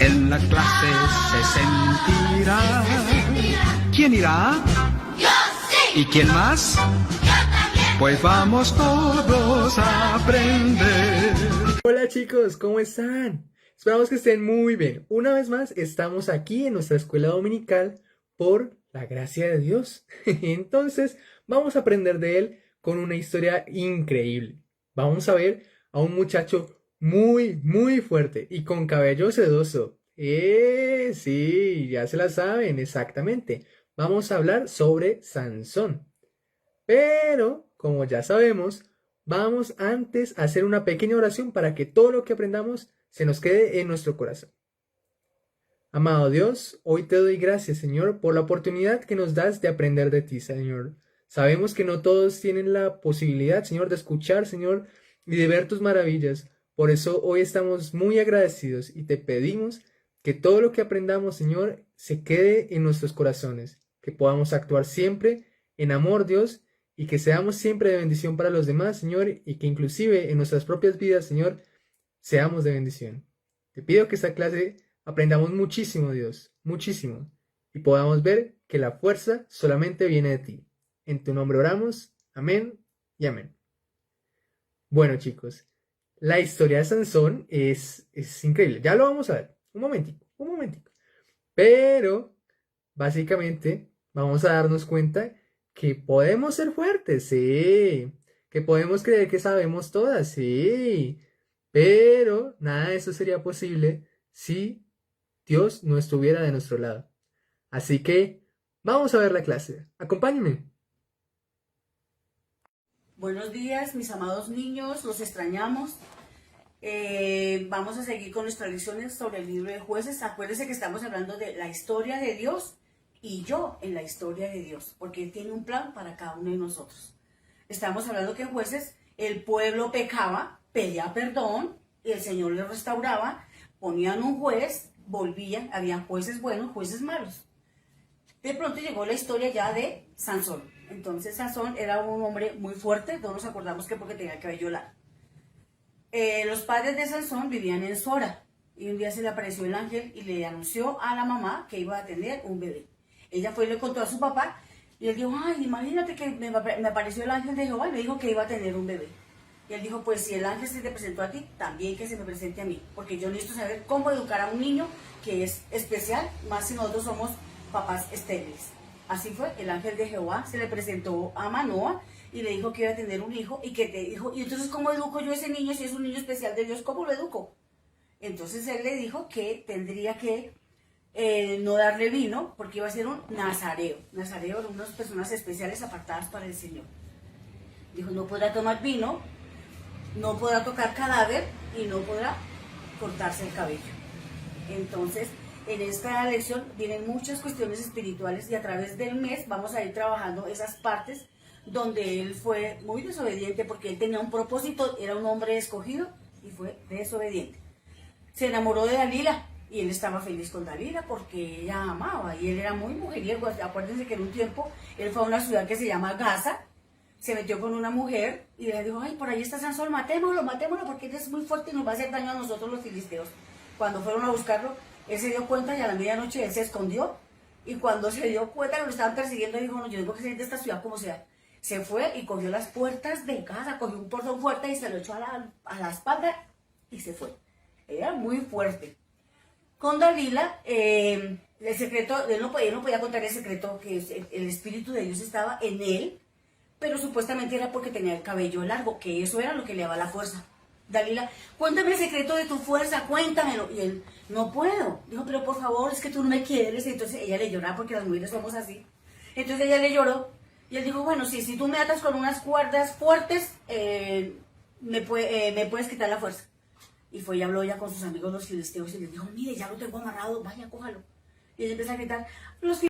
en la clase se sentirá. ¿Quién irá? ¡Yo sí! ¿Y quién más? ¡Yo también! Pues vamos todos a aprender. Hola chicos, ¿cómo están? Esperamos que estén muy bien. Una vez más, estamos aquí en nuestra escuela dominical por la gracia de Dios. Entonces, vamos a aprender de él con una historia increíble. Vamos a ver a un muchacho muy fuerte y con cabello sedoso. Sí, ya se la saben, exactamente. Vamos a hablar sobre Sansón. Pero, como ya sabemos, vamos antes a hacer una pequeña oración para que todo lo que aprendamos se nos quede en nuestro corazón. Amado Dios, hoy te doy gracias, Señor, por la oportunidad que nos das de aprender de ti, Señor. Sabemos que no todos tienen la posibilidad, Señor, de escuchar, Señor, y de ver tus maravillas. Por eso hoy estamos muy agradecidos y te pedimos que todo lo que aprendamos, Señor, se quede en nuestros corazones, que podamos actuar siempre en amor, Dios, y que seamos siempre de bendición para los demás, Señor, y que inclusive en nuestras propias vidas, Señor, seamos de bendición. Te pido que esta clase aprendamos muchísimo, Dios, muchísimo, y podamos ver que la fuerza solamente viene de ti. En tu nombre oramos, amén y amén. Bueno, chicos, la historia de Sansón es increíble. Ya lo vamos a ver. Un momentico. Pero, básicamente, vamos a darnos cuenta que podemos ser fuertes, sí. Que podemos creer que sabemos todas, sí. Pero nada de eso sería posible si Dios no estuviera de nuestro lado. Así que, vamos a ver la clase. Acompáñenme. Buenos días, mis amados niños, los extrañamos. Vamos a seguir con nuestras lecciones sobre el libro de Jueces. Acuérdense que estamos hablando de la historia de Dios y yo en la historia de Dios, porque Él tiene un plan para cada uno de nosotros. Estamos hablando que en Jueces el pueblo pecaba, pedía perdón y el Señor les restauraba, ponían un juez, volvían, habían jueces buenos, jueces malos. De pronto llegó la historia ya de Sansón. Entonces Sansón era un hombre muy fuerte, todos nos acordamos que porque tenía el cabello largo. Los padres de Sansón vivían en Sora y un día se le apareció el ángel y le anunció a la mamá que iba a tener un bebé. Ella fue y le contó a su papá y él dijo, ay, imagínate que me apareció el ángel de Jehová y me dijo que iba a tener un bebé. Y él dijo, pues si el ángel se te presentó a ti, también que se me presente a mí, porque yo necesito saber cómo educar a un niño que es especial, más si nosotros somos papás estériles. Así fue, el ángel de Jehová se le presentó a Manoa y le dijo que iba a tener un hijo y que te dijo, ¿y entonces cómo educo yo a ese niño si es un niño especial de Dios? ¿Cómo lo educo? Entonces él le dijo que tendría que no darle vino porque iba a ser un nazareo. Nazareo eran unas personas especiales apartadas para el Señor. Dijo, no podrá tomar vino, no podrá tocar cadáver y no podrá cortarse el cabello. Entonces, en esta lección vienen muchas cuestiones espirituales y a través del mes vamos a ir trabajando esas partes donde él fue muy desobediente porque él tenía un propósito, era un hombre escogido y fue desobediente. Se enamoró de Dalila y él estaba feliz con Dalila porque ella amaba y él era muy mujeriego. Acuérdense que en un tiempo él fue a una ciudad que se llama Gaza, se metió con una mujer y le dijo, ay, por ahí está Sansón, matémoslo porque él es muy fuerte y nos va a hacer daño a nosotros los filisteos. Cuando fueron a buscarlo, él se dio cuenta y a la medianoche él se escondió y cuando se dio cuenta que lo estaban persiguiendo dijo, no, yo tengo que salir de esta ciudad como sea. Se fue y cogió las puertas de casa, cogió un portón fuerte y se lo echó a la espalda y se fue. Era muy fuerte. Con Dalila, el secreto, él no podía contar el secreto que el Espíritu de Dios estaba en él, pero supuestamente era porque tenía el cabello largo, que eso era lo que le daba la fuerza. Dalila, cuéntame el secreto de tu fuerza, cuéntamelo. Y él, no puedo. Dijo, pero por favor, es que tú no me quieres. Entonces ella le lloraba porque las mujeres somos así. Entonces ella le lloró. Y él dijo, bueno, si tú me atas con unas cuerdas fuertes, me puedes quitar la fuerza. Y fue y habló ya con sus amigos los filisteos y les dijo, mire, ya lo tengo amarrado, vaya, cójalo. Y ella empezó a gritar, los